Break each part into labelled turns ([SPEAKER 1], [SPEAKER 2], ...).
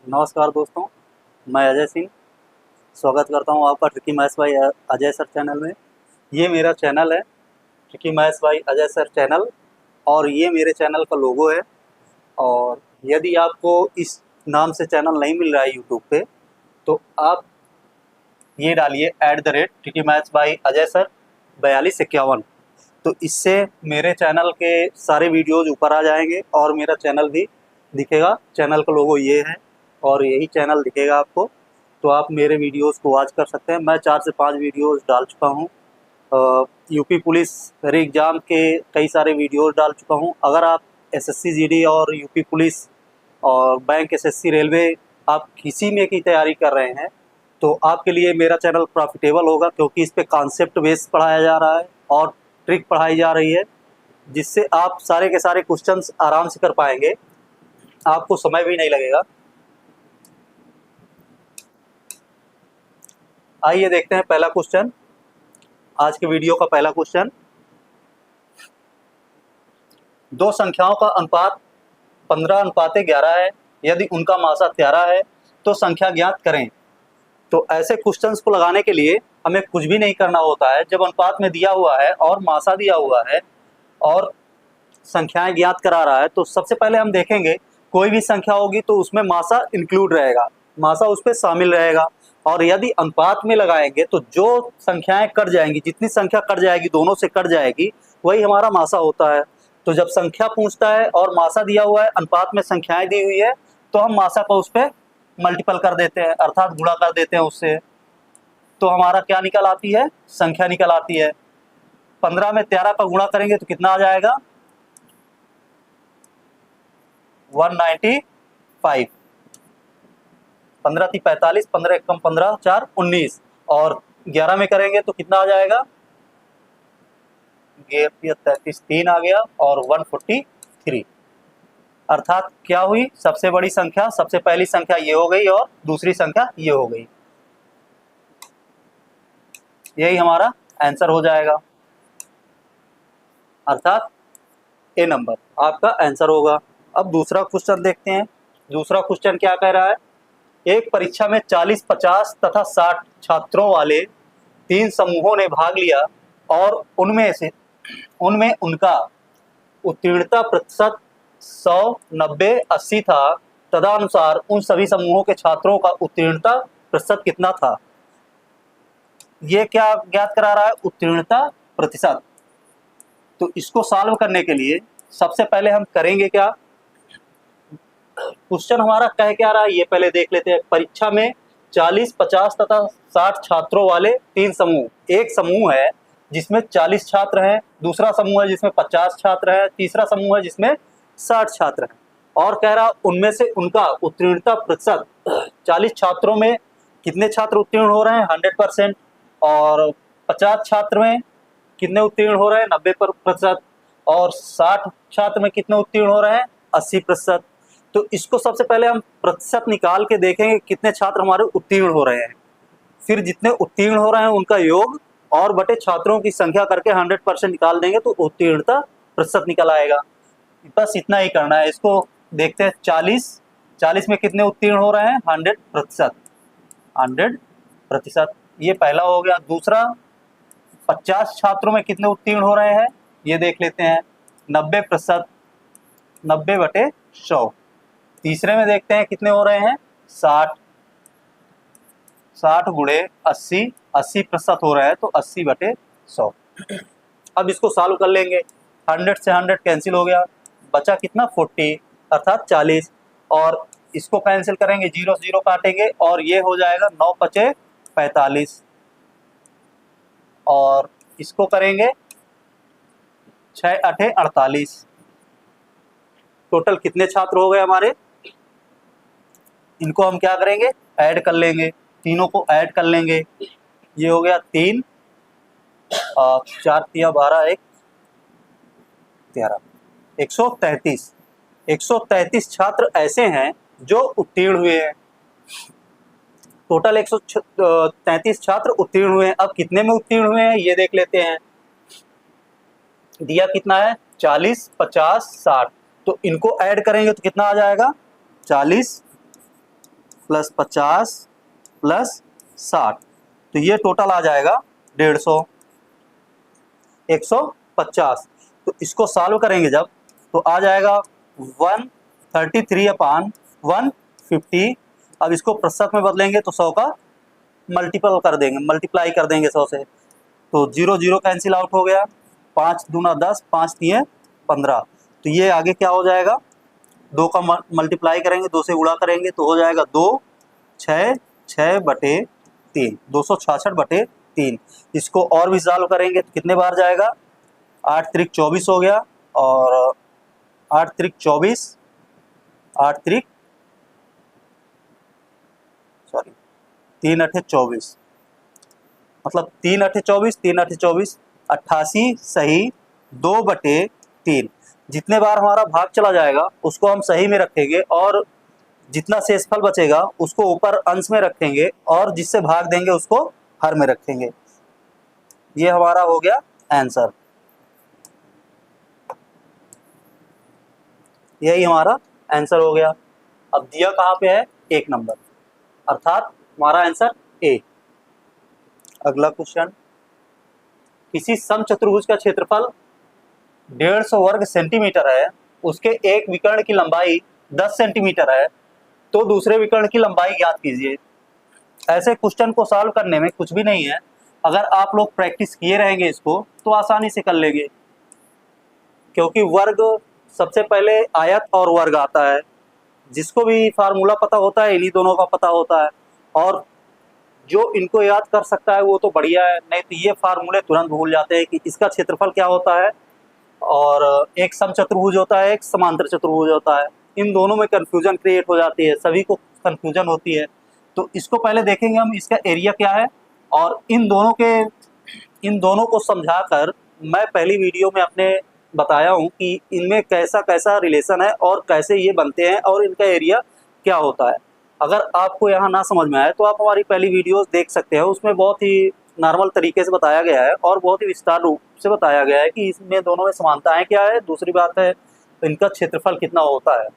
[SPEAKER 1] नमस्कार दोस्तों, मैं अजय सिंह स्वागत करता हूं आपका tricky maths by Ajay sir channel में। ये मेरा चैनल है tricky maths by Ajay sir channel और ये मेरे चैनल का लोगो है। और यदि आपको इस नाम से चैनल नहीं मिल रहा है यूट्यूब पे तो आप ये डालिए @tricky maths by Ajay sir 4251। तो इससे मेरे चैनल के सारे वीडियोज़ ऊपर आ जाएंगे और मेरा चैनल भी दिखेगा। चैनल का लोगो ये है और यही चैनल दिखेगा आपको, तो आप मेरे वीडियोज़ को वॉच कर सकते हैं। मैं 4 से 5 वीडियोज़ डाल चुका हूँ। यूपी पुलिस री एग्ज़ाम के कई सारे वीडियोज़ डाल चुका हूँ। अगर आप एसएससी जीडी और यूपी पुलिस और बैंक एसएससी रेलवे आप किसी में की तैयारी कर रहे हैं तो आपके लिए मेरा चैनल प्रॉफिटेबल होगा, क्योंकि इस पे कॉन्सेप्ट बेस पढ़ाया जा रहा है और ट्रिक पढ़ाई जा रही है, जिससे आप सारे के सारे क्वेश्चंस आराम से कर पाएंगे, आपको समय भी नहीं लगेगा। आइए देखते हैं पहला क्वेश्चन, आज के वीडियो का पहला क्वेश्चन। दो संख्याओं का अनुपात 15:11 है, यदि उनका मासा 13 है तो संख्या ज्ञात करें। तो ऐसे क्वेश्चंस को लगाने के लिए हमें कुछ भी नहीं करना होता है। जब अनुपात में दिया हुआ है और मासा दिया हुआ है और संख्याएं ज्ञात करा रहा है तो सबसे पहले हम देखेंगे कोई भी संख्या होगी तो उसमें मासा इंक्लूड रहेगा, मासा उस पर शामिल रहेगा। और यदि अनुपात में लगाएंगे तो जो संख्याएं कट जाएंगी, जितनी संख्या कट जाएगी दोनों से कट जाएगी, वही हमारा मासा होता है। तो जब संख्या पूछता है और मासा दिया हुआ है, अनुपात में संख्याएं दी हुई है, तो हम मासा को उस पर मल्टीपल कर देते हैं, अर्थात गुणा कर देते हैं उससे। तो हमारा क्या निकल आती है? संख्या निकल आती है। 15 में 13 का गुणा करेंगे तो कितना आ जाएगा? 195। 15 थी 45, 15 एकम 15, 4 19 और 11 में करेंगे तो कितना आ जाएगा? 33 3 आ गया और 143। अर्थात क्या हुई? सबसे बड़ी संख्या, सबसे पहली संख्या ये हो गई और दूसरी संख्या ये हो गई। यही हमारा आंसर हो जाएगा, अर्थात ए नंबर आपका आंसर होगा। अब दूसरा क्वेश्चन देखते हैं। दूसरा क्वेश्चन क्या कह रहा है? एक परीक्षा में 40, 50 तथा 60 छात्रों वाले 3 समूहों ने भाग लिया और उनमें उनका उत्तीर्णता प्रतिशत 100, 90, 80 था। तदनुसार उन सभी समूहों के छात्रों का उत्तीर्णता प्रतिशत कितना था? ये क्या ज्ञात करा रहा है? उत्तीर्णता प्रतिशत। तो इसको सॉल्व करने के लिए सबसे पहले हम करेंगे क्या? क्वेश्चन हमारा कह क्या रहा है ये पहले देख लेते हैं। परीक्षा में 40, 50 तथा 60 छात्रों वाले 3 समूह। एक समूह है जिसमें 40 छात्र हैं, दूसरा समूह है जिसमें 50 छात्र हैं, तीसरा समूह है जिसमें 60 छात्र हैं। और कह रहा उनमें से उनका उत्तीर्णता प्रतिशत 40 छात्रों में कितने छात्र उत्तीर्ण हो रहे हैं? 100%। और 50 छात्र में कितने उत्तीर्ण हो रहे हैं? 90%। और 60 छात्र में कितने उत्तीर्ण हो रहे हैं? 80%। तो इसको सबसे पहले हम प्रतिशत निकाल के देखेंगे कितने छात्र हमारे उत्तीर्ण हो रहे हैं, फिर जितने उत्तीर्ण हो रहे हैं उनका योग और बटे छात्रों की संख्या करके 100% निकाल देंगे तो उत्तीर्णता प्रतिशत निकल आएगा। बस इतना ही करना है। इसको देखते हैं। 40 में कितने उत्तीर्ण हो रहे हैं? 100%। 100%, ये पहला हो गया। दूसरा, 50 छात्रों में कितने उत्तीर्ण हो रहे हैं ये देख लेते हैं। 90%, 90/100। तीसरे में देखते हैं कितने हो रहे हैं? 60 गुणे 80, 80% हो रहा है तो 80/100। अब इसको सॉल्व कर लेंगे। 100 से 100 कैंसिल हो गया, बचा कितना? 40 अर्थात 40। और इसको कैंसिल करेंगे, 0 से 0 काटेंगे और ये हो जाएगा 9 × 45। और इसको करेंगे 6 × 8 = 48। टोटल कितने छात्र हो गए हमारे? इनको हम क्या करेंगे? ऐड कर लेंगे, तीनों को ऐड कर लेंगे। ये हो गया 3 और 4 × 12 = 13, 133। 133 छात्र ऐसे हैं जो उत्तीर्ण हुए हैं। टोटल 133 छात्र उत्तीर्ण हुए हैं। अब कितने में उत्तीर्ण हुए हैं ये देख लेते हैं। दिया कितना है? 40, 50, 60। तो इनको ऐड करेंगे तो कितना आ जाएगा? 40 प्लस 50 प्लस 60, तो ये टोटल आ जाएगा 150, 150। तो इसको सॉल्व करेंगे जब, तो आ जाएगा 133/150। अब इसको प्रतिशत में बदलेंगे तो 100 का मल्टीप्लाई कर देंगे 100 से, तो 0 0 कैंसिल आउट हो गया, 5 दूना 10, 5 तिये 15। तो ये आगे क्या हो जाएगा, 2 का मल्टीप्लाई करेंगे, 2 से गुणा करेंगे तो हो जाएगा 2 6 6/3, 266/3। इसको और भी सॉल्व करेंगे तो कितने बार जाएगा, 8 त्रिक 24 हो गया, और 8 त्रिक 24, 8 त्रिक 3 अठे 24, मतलब 3 अठे 24, 3 अठे 24, 88 सही 2/3। जितने बार हमारा भाग चला जाएगा उसको हम सही में रखेंगे, और जितना शेषफल बचेगा उसको ऊपर अंश में रखेंगे, और जिससे भाग देंगे उसको हर में रखेंगे। ये हमारा हो गया आंसर, यही हमारा आंसर हो गया। अब दिया कहाँ पे है, 1 नंबर, अर्थात हमारा आंसर ए। अगला क्वेश्चन, किसी समचतुर्भुज का क्षेत्रफल 150 वर्ग सेंटीमीटर है, उसके एक विकर्ण की लंबाई 10 सेंटीमीटर है, तो दूसरे विकर्ण की लंबाई ज्ञात कीजिए। ऐसे क्वेश्चन को सॉल्व करने में कुछ भी नहीं है, अगर आप लोग प्रैक्टिस किए रहेंगे इसको तो आसानी से कर लेंगे, क्योंकि वर्ग सबसे पहले आयत और वर्ग आता है। जिसको भी फार्मूला पता होता है इन्हीं दोनों का पता होता है, और जो इनको याद कर सकता है वो तो बढ़िया है, नहीं तो ये फार्मूले तुरंत भूल जाते हैं कि इसका क्षेत्रफल क्या होता है, और एक समचतुर्भुज होता है, एक समांतर चतुर्भुज होता है। इन दोनों में कन्फ्यूजन क्रिएट हो जाती है, सभी को कन्फ्यूजन होती है। तो इसको पहले देखेंगे हम, इसका एरिया क्या है, और इन दोनों को समझाकर मैं पहली वीडियो में अपने बताया हूँ कि इनमें कैसा कैसा रिलेशन है और कैसे ये बनते हैं और इनका एरिया क्या होता है। अगर आपको यहाँ ना समझ में आए तो आप हमारी पहली वीडियोस देख सकते हैं, उसमें बहुत ही नॉर्मल तरीके से बताया गया है और बहुत ही विस्तार रूप से बताया गया है कि इसमें दोनों में समानताएं क्या है, दूसरी बात है इनका क्षेत्रफल कितना होता है,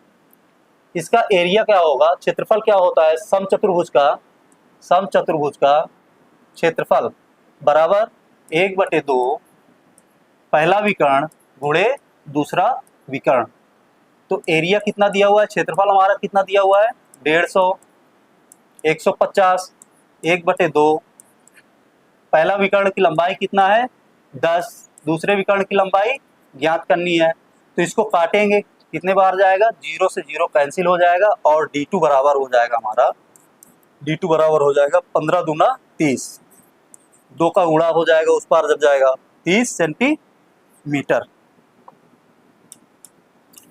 [SPEAKER 1] इसका एरिया क्या होगा, क्षेत्रफल क्या होता है। समचतुर्भुज का क्षेत्रफल बराबर 1/2 पहला विकर्ण गुणे दूसरा विकर्ण। तो एरिया कितना दिया हुआ है, क्षेत्रफल हमारा कितना दिया हुआ है, 150, 150 1/2, पहला विकर्ण की लंबाई कितना है 10, दूसरे विकर्ण की लंबाई ज्ञात करनी है। तो इसको काटेंगे, कितने बार जाएगा, 0 से 0 कैंसिल हो जाएगा, और d2 बराबर हो जाएगा हमारा, d2 बराबर हो जाएगा 15 दूना 30, 2 का गुणा हो जाएगा उस पार जब जाएगा 30 सेंटीमीटर।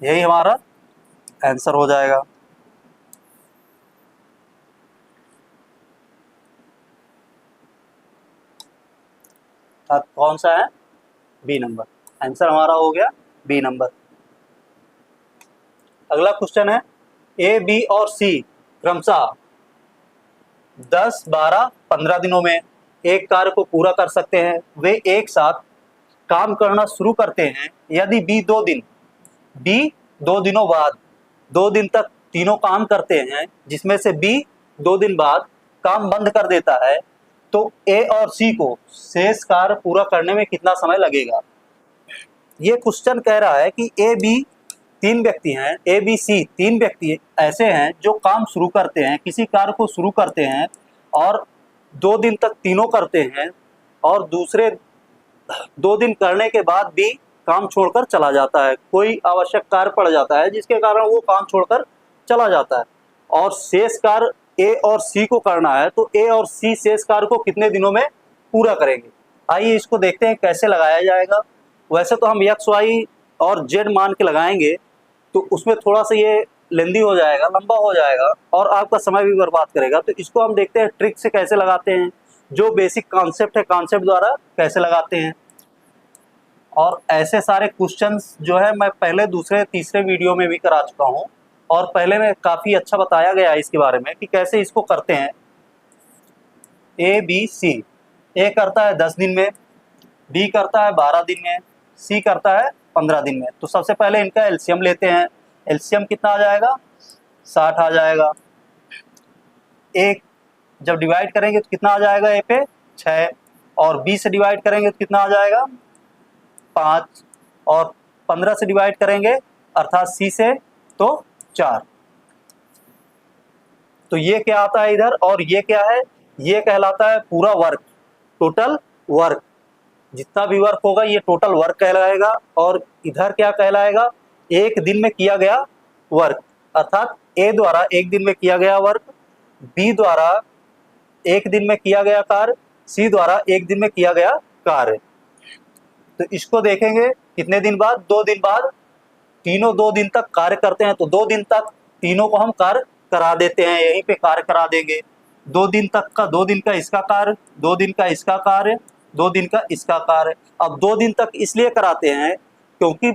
[SPEAKER 1] यही हमारा आंसर हो जाएगा। कौन सा है, बी नंबर, आंसर हमारा हो गया बी नंबर। अगला क्वेश्चन है, ए बी और सी क्रमशः 10 12 15 दिनों में एक कार्य को पूरा कर सकते हैं। वे एक साथ काम करना शुरू करते हैं यदि बी 2 दिनों बाद 2 दिन तक तीनों काम करते हैं, जिसमें से बी 2 दिन बाद काम बंद कर देता है, तो ए और सी को शेष कार्य पूरा करने में कितना समय लगेगा। ये क्वेश्चन कह रहा है कि ए बी सी 3 व्यक्ति ऐसे हैं जो काम शुरू करते हैं, किसी कार्य को शुरू करते हैं और 2 दिन तक तीनों करते हैं, और दूसरे 2 दिन करने के बाद भी काम छोड़कर चला जाता है, कोई आवश्यक कार्य पड़ जाता है जिसके कारण वो काम छोड़कर चला जाता है, और शेष कार्य ए और सी को करना है, तो ए और सी शेष कार्य को कितने दिनों में पूरा करेंगे। आइए इसको देखते हैं कैसे लगाया जाएगा। वैसे तो हम एक्स वाई और जेड मान के लगाएंगे तो उसमें थोड़ा सा ये लेंदी हो जाएगा, लंबा हो जाएगा और आपका समय भी बर्बाद करेगा। तो इसको हम देखते हैं ट्रिक से कैसे लगाते हैं, जो बेसिक कॉन्सेप्ट है कॉन्सेप्ट द्वारा कैसे लगाते हैं। और ऐसे सारे क्वेश्चंस जो है मैं पहले दूसरे तीसरे वीडियो में भी करा चुका हूँ, और पहले में काफ़ी अच्छा बताया गया है इसके बारे में कि कैसे इसको करते हैं। ए बी सी, ए करता है 10 दिन में, बी करता है 12 दिन में, सी करता है 15 दिन में। तो सबसे पहले इनका एलसीएम लेते हैं। एलसीएम कितना आ जाएगा, 60 आ जाएगा। 1 जब डिवाइड करेंगे तो कितना आ जाएगा ए पे 6, और 20 से डिवाइड करेंगे तो कितना आ जाएगा 5, और 15 से डिवाइड करेंगे अर्थात सी से तो 4। तो ये क्या आता है इधर, और ये क्या है, ये कहलाता है पूरा वर्क, टोटल वर्क। जितना भी वर्क होगा ये टोटल वर्क कहलाएगा। और इधर क्या कहलाएगा, एक दिन में किया गया वर्क, अर्थात ए द्वारा एक दिन में किया गया वर्क, बी द्वारा एक दिन में किया गया कार्य, सी द्वारा एक दिन में किया गया कार्य। तो इसको देखेंगे कितने दिन बाद, 2 दिन बाद। तीनों 2 दिन तक कार्य करते हैं तो 2 दिन तक तीनों को हम कार्य करा देते हैं, यहीं पे कार्य करा देंगे। 2 दिन तक का, 2 दिन का इसका कार्य, 2 दिन का इसका कार्य, 2 दिन का इसका कार्य। अब 2 दिन तक इसलिए कराते हैं क्योंकि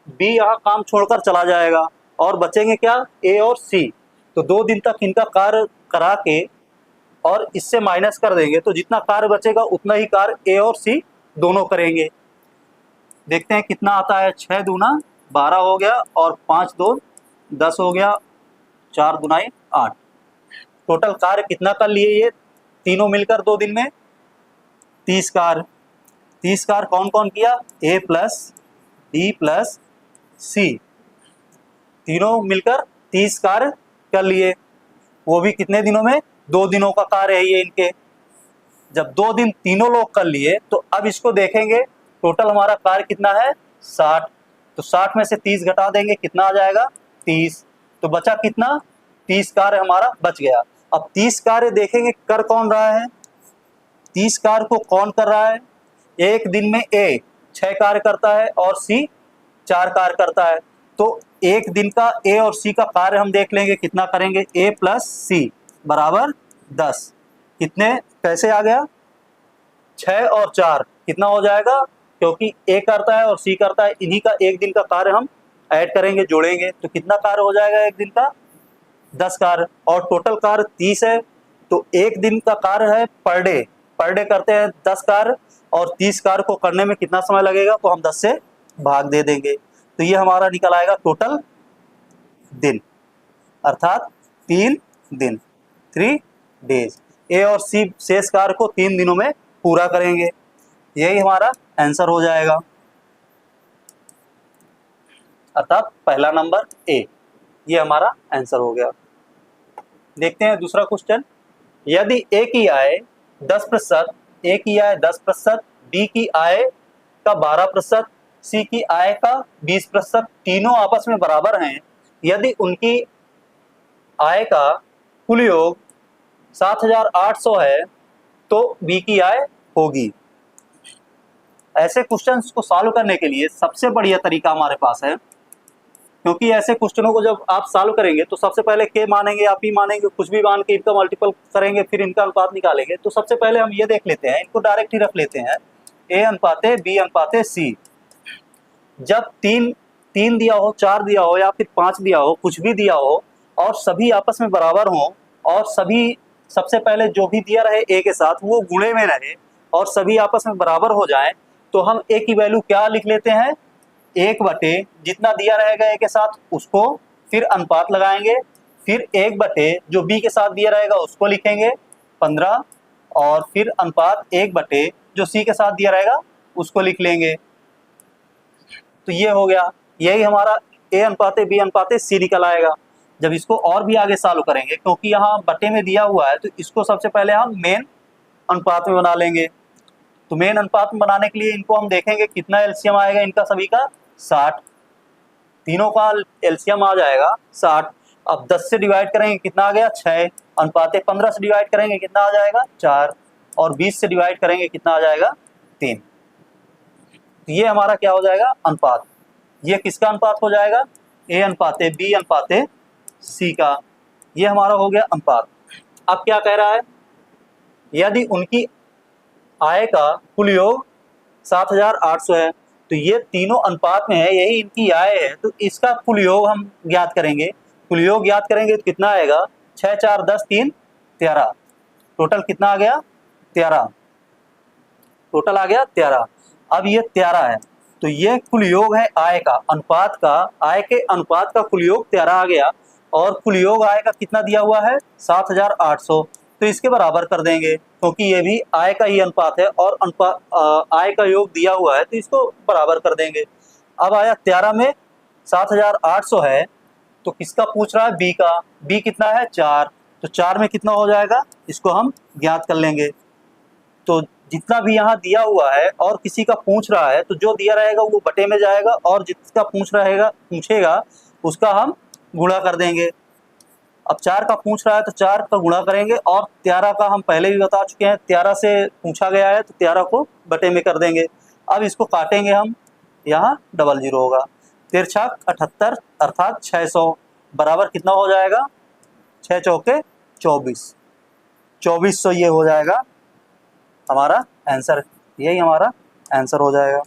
[SPEAKER 1] बी यहाँ काम छोड़कर चला जाएगा और बचेंगे क्या, ए और सी। तो 2 दिन तक इनका कार्य करा के और इससे माइनस कर देंगे तो जितना कार्य बचेगा उतना ही कार्य ए और सी दोनों करेंगे। देखते हैं कितना आता है, 6 दूना 12 हो गया, और 5 2 10 हो गया, 4 दूनाई 8। टोटल कार्य कितना कर लिए ये तीनों मिलकर 2 दिन में, 30 कार्य। 30 कार्य कौन कौन किया, ए प्लस बी प्लस सी, तीनों मिलकर 30 कार्य कर लिए। वो भी कितने दिनों में, 2 दिनों का कार्य है ये इनके। जब 2 दिन तीनों लोग कर लिए तो अब इसको देखेंगे टोटल हमारा कार्य कितना है 60। तो 60 में से 30 घटा देंगे, कितना आ जाएगा 30। तो बचा कितना, 30 कार्य हमारा बच गया। अब 30 कार्य देखेंगे कर कौन रहा है, 30 कार्य को कौन कर रहा है। एक दिन में ए 6 कार्य करता है और सी 4 कार्य करता है। तो एक दिन का ए और सी का कार्य हम देख लेंगे कितना करेंगे, ए प्लस सी बराबर 10। कितने कैसे आ गया, 6 और 4 कितना हो जाएगा, क्योंकि ए करता है और सी करता है, इन्हीं का एक दिन का कार्य हम ऐड करेंगे, जोड़ेंगे तो कितना कार्य हो जाएगा एक दिन का, 10 कार्य। और टोटल कार्य 30 है तो एक दिन का कार्य है पर डे करते हैं 10 कार्य, और 30 कार्य को करने में कितना समय लगेगा, तो हम 10 से भाग दे देंगे। तो ये हमारा निकल आएगा टोटल दिन, अर्थात 3 दिन, 3 डेज। ए और सी शेष कार्य को 3 दिनों में पूरा करेंगे, यही हमारा आंसर हो जाएगा, अर्थात पहला नंबर ए, ये हमारा आंसर हो गया। देखते हैं दूसरा क्वेश्चन। यदि ए की आय 10%, ए की आय 10%, बी की आय का 12%, सी की आय का 20%, तीनों आपस में बराबर हैं, यदि उनकी आय का कुल योग 7,800 है तो बी की आय होगी। ऐसे क्वेश्चंस को सॉल्व करने के लिए सबसे बढ़िया तरीका हमारे पास है, क्योंकि ऐसे क्वेश्चनों को जब आप सॉल्व करेंगे तो सबसे पहले के मानेंगे, आप ही मानेंगे, कुछ भी मान के इनका मल्टीपल करेंगे, फिर इनका अनुपात निकालेंगे। तो सबसे पहले हम ये देख लेते हैं, इनको डायरेक्ट ही रख लेते हैं, ए अनुपाते बी अनुपाते सी। जब 3 दिया हो, 4 दिया हो या फिर 5 दिया हो, कुछ भी दिया हो और सभी आपस में बराबर हो, और सभी सबसे पहले जो भी दिया रहे ए के साथ वो गुणे में रहे और सभी आपस में बराबर हो जाए, तो हम ए की वैल्यू क्या लिख लेते हैं, 1 बटे जितना दिया रहेगा ए के साथ उसको, फिर अनुपात लगाएंगे, फिर 1 बटे जो बी के साथ दिया रहेगा उसको लिखेंगे 15, और फिर अनुपात 1 बटे जो सी के साथ दिया रहेगा उसको लिख लेंगे। तो ये हो गया, यही हमारा ए अनुपाते बी अनुपाते सी निकल आएगा। जब इसको और भी आगे सॉल्व करेंगे, क्योंकि यहाँ बटे में दिया हुआ है तो इसको सबसे पहले हम मेन अनुपात में बना लेंगे। तो मेन अनुपात में बनाने के लिए इनको हम देखेंगे कितना एलसीएम आएगा इनका सभी का, 60। तीनों का एलसीएम आ जाएगा 60। अब 10 से डिवाइड करेंगे कितना आ गया, 6, अनुपाते 15 से डिवाइड करेंगे कितना आ जाएगा, 4, और 20 से डिवाइड करेंगे कितना आ जाएगा, 3। तो ये हमारा क्या हो जाएगा, अनुपात। ये किसका अनुपात हो जाएगा, ए अनुपाते बी अनुपाते सी का, ये हमारा हो गया अनुपात। अब क्या कह रहा है, यदि उनकी आय का कुल योग 7,800 है, तो ये तीनों अनुपात में है, यही इनकी आय है, तो इसका कुल योग हम ज्ञात करेंगे। कुल योग ज्ञात करेंगे तो कितना आएगा, 6 4 10 3 13, टोटल कितना आ गया, 13, टोटल आ गया 13। अब ये 13 है तो ये कुल योग है आय का, अनुपात का, आय के अनुपात का कुल योग 13 आ गया। और कुल योग आय का कितना दिया हुआ है 7,800, तो इसके बराबर कर देंगे क्योंकि ये भी आय का ही अनुपात है और आय का योग दिया हुआ है तो इसको बराबर कर देंगे। अब आया 13 में 7,800 है तो किसका पूछ रहा है, बी का। बी कितना है 4, तो 4 में कितना हो जाएगा इसको हम ज्ञात कर लेंगे। तो जितना भी यहाँ दिया हुआ है और किसी का पूछ रहा है तो जो दिया रहेगा वो बटे में जाएगा और जिसका पूछेगा उसका हम गुणा कर देंगे। अब 4 का पूछ रहा है तो 4 का गुणा करेंगे और 13 का हम पहले भी बता चुके हैं, 13 से पूछा गया है तो 13 को बटे में कर देंगे। अब इसको काटेंगे हम, यहाँ डबल जीरो होगा, तिरछा 78 अर्थात 600 बराबर कितना हो जाएगा 6 चौके 24, 2400 ये हो जाएगा हमारा आंसर, यही हमारा आंसर हो जाएगा।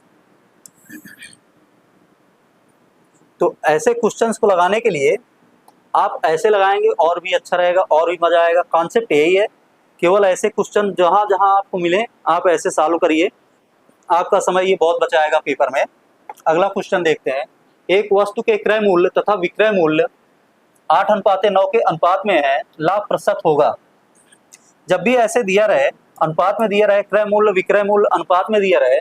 [SPEAKER 1] तो ऐसे क्वेश्चंस को लगाने के लिए आप ऐसे लगाएंगे और भी अच्छा रहेगा और भी मजा आएगा। कॉन्सेप्ट यही है, केवल ऐसे क्वेश्चन जहां जहां आपको मिले आप ऐसे सॉल्व करिए, आपका समय ये बहुत बचाएगा पेपर में। अगला क्वेश्चन देखते हैं। एक वस्तु के क्रय मूल्य तथा विक्रय मूल्य 8:9 के अनुपात में है, लाभ प्रतिशत होगा। जब भी ऐसे दिया रहे, अनुपात में दिया रहे, क्रय मूल्य विक्रय मूल्य अनुपात में दिया रहे,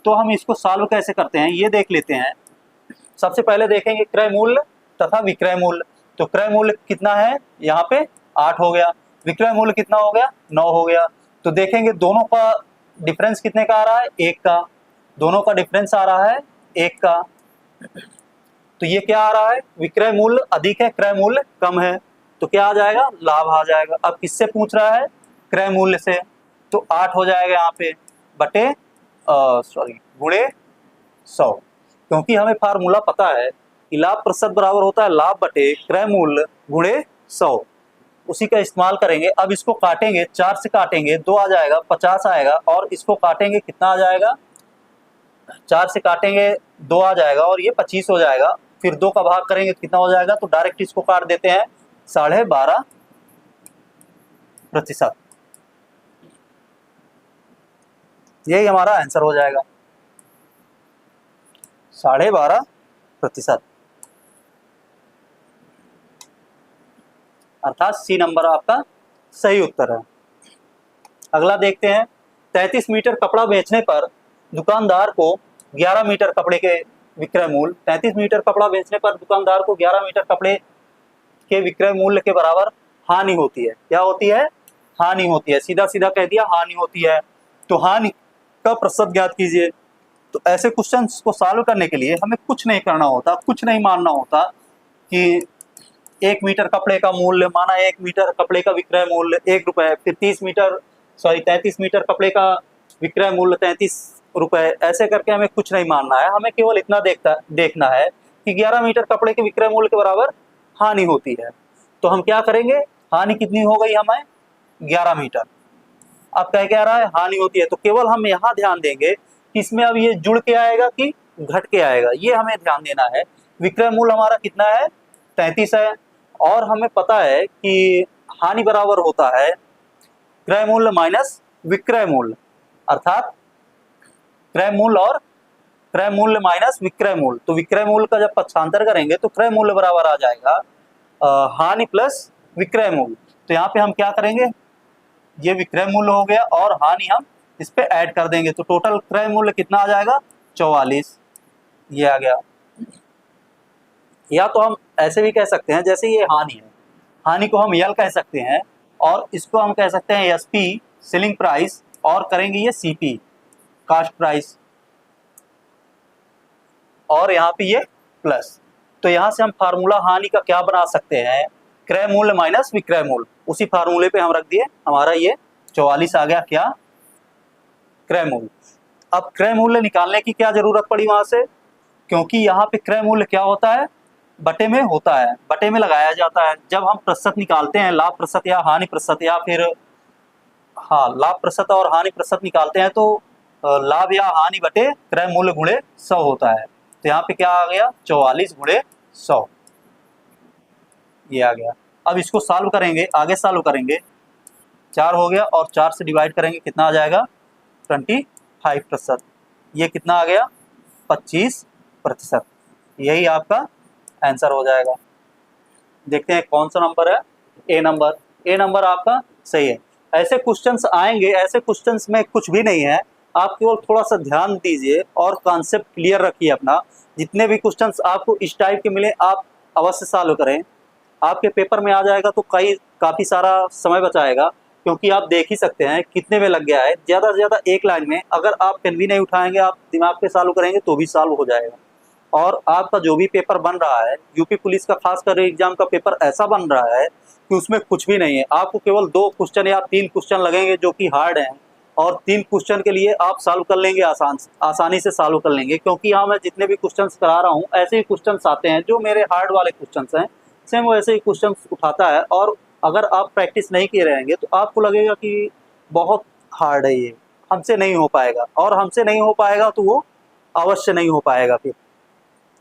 [SPEAKER 1] तो हम इसको सॉल्व कैसे करते हैं ये देख लेते हैं। सबसे पहले देखेंगे क्रय मूल्य तथा विक्रय मूल्य। तो क्रय मूल्य कितना है, यहाँ पे 8 हो गया, विक्रय मूल्य कितना हो गया 9 हो गया। तो देखेंगे दोनों का डिफरेंस कितने का आ रहा है, 1 का, दोनों का डिफरेंस आ रहा है 1 का। तो ये क्या आ रहा है, विक्रय मूल्य अधिक है, क्रय मूल्य कम है, तो क्या आ जाएगा, लाभ आ जाएगा। अब किससे पूछ रहा है, क्रय मूल्य से, तो 8 हो जाएगा यहाँ पे बटे गुणे 100, क्योंकि हमें फार्मूला पता है कि लाभ प्रतिशत बराबर होता है लाभ बटे क्रय मूल्य गुणे 100, उसी का इस्तेमाल करेंगे। अब इसको काटेंगे, 4 से काटेंगे 2 आ जाएगा, 50 आएगा, और इसको काटेंगे कितना आ जाएगा, 4 से काटेंगे 2 आ जाएगा और ये 25 हो जाएगा। फिर 2 का भाग करेंगे कितना हो जाएगा, तो डायरेक्ट इसको काट देते हैं 12.5%, यही हमारा आंसर हो जाएगा 12.5%, अर्थात सी नंबर आपका सही उत्तर है। अगला देखते हैं। 33 मीटर कपड़ा बेचने पर दुकानदार को 11 मीटर कपड़े के विक्रय मूल्य, 33 मीटर कपड़ा बेचने पर दुकानदार को 11 मीटर कपड़े के विक्रय मूल्य के बराबर हानि होती है। क्या होती है, हानि होती है, सीधा सीधा कह दिया हानि होती है। तो हानि का प्रतिशत ज्ञात कीजिए। तो ऐसे क्वेश्चंस को सॉल्व करने के लिए हमें कुछ नहीं करना होता, कुछ नहीं मानना होता कि 1 मीटर कपड़े का मूल्य, माना 1 मीटर कपड़े का विक्रय मूल्य 1 रुपए, फिर 33 मीटर कपड़े का विक्रय मूल्य 33 रुपए, ऐसे करके हमें कुछ नहीं मानना है। हमें केवल इतना देखना है कि 11 मीटर कपड़े के विक्रय मूल्य के बराबर हानि होती है। तो हम क्या करेंगे, हानि कितनी हो गई हमें 11 मीटर, अब कह रहा है हानि होती है, तो केवल हम यहाँ ध्यान देंगे कि इसमें अब ये जुड़ के आएगा कि घट के आएगा, ये हमें ध्यान देना है। विक्रय मूल्य हमारा कितना है 33 है, और हमें पता है कि हानि बराबर होता है क्रय मूल्य माइनस विक्रय मूल्य, अर्थात क्रय मूल्य और क्रय मूल्य माइनस विक्रय मूल्य। तो विक्रय मूल्य का जब पक्षांतर करेंगे तो क्रय मूल्य बराबर आ जाएगा हानि प्लस विक्रय मूल्य। तो यहाँ पे हम क्या करेंगे, ये विक्रय मूल्य हो गया और हानि हम इस पे ऐड कर देंगे, तो टोटल क्रय मूल्य कितना आ जाएगा 44, ये आ गया। या तो हम ऐसे भी कह सकते हैं, जैसे ये हानि है, हानि को हम यल कह सकते हैं और इसको हम कह सकते हैं एसपी सेलिंग प्राइस, और करेंगे ये सीपी कास्ट प्राइस, और यहाँ पे ये प्लस। तो यहाँ से हम फार्मूला हानि का क्या बना सकते हैं, क्रय मूल्य माइनस विक्रय मूल्य, उसी फार्मूले पे हम रख दिए, हमारा ये 44 आ गया क्या, क्रय मूल्य। अब क्रय मूल्य निकालने की क्या जरूरत पड़ी वहां से, क्योंकि यहाँ पे क्रय मूल्य क्या होता है, बटे में होता है, बटे में लगाया जाता है। जब हम प्रतिशत निकालते हैं, लाभ प्रतिशत या हानि प्रतिशत, या फिर लाभ प्रतिशत और हानि प्रतिशत निकालते हैं, तो लाभ या हानि बटे क्रय मूल्य गुणे 100 होता है। तो यहाँ पे क्या आ गया 44 गुणे 100, ये आ गया। अब इसको सॉल्व करेंगे, आगे सॉल्व करेंगे, 4 हो गया और 4 से डिवाइड करेंगे कितना आ जाएगा 25%, ये कितना आ गया 25%, यही आपका आंसर हो जाएगा। देखते हैं कौन सा नंबर है, ए नंबर। ए नंबर आपका सही है। ऐसे क्वेश्चंस आएंगे, ऐसे क्वेश्चंस में कुछ भी नहीं है, आप केवल थोड़ा सा ध्यान दीजिए और कॉन्सेप्ट क्लियर रखिए अपना। जितने भी क्वेश्चंस आपको इस टाइप के मिले आप अवश्य सॉल्व करें, आपके पेपर में आ जाएगा तो काफ़ी सारा समय बचाएगा। क्योंकि आप देख ही सकते हैं कितने में लग गया है, ज़्यादा से ज़्यादा एक लाइन में अगर आप पेन भी नहीं उठाएंगे, आप दिमाग पे सॉल्व करेंगे तो भी सॉल्व हो जाएगा। और आपका जो भी पेपर बन रहा है, यूपी पुलिस का खासकर एग्जाम का पेपर ऐसा बन रहा है कि उसमें कुछ भी नहीं है, आपको केवल 2 क्वेश्चन या 3 क्वेश्चन लगेंगे जो कि हार्ड हैं, और 3 क्वेश्चन के लिए आप सॉल्व कर लेंगे, आसानी से सॉल्व कर लेंगे। क्योंकि यहाँ मैं जितने भी क्वेश्चन करा रहा हूँ ऐसे ही क्वेश्चन आते हैं, जो मेरे हार्ड वाले क्वेश्चन हैं सेम वैसे ही क्वेश्चन उठाता है। और अगर आप प्रैक्टिस नहीं किए रहेंगे तो आपको लगेगा कि बहुत हार्ड है ये, हमसे नहीं हो पाएगा, और हमसे नहीं हो पाएगा तो वो अवश्य नहीं हो पाएगा फिर।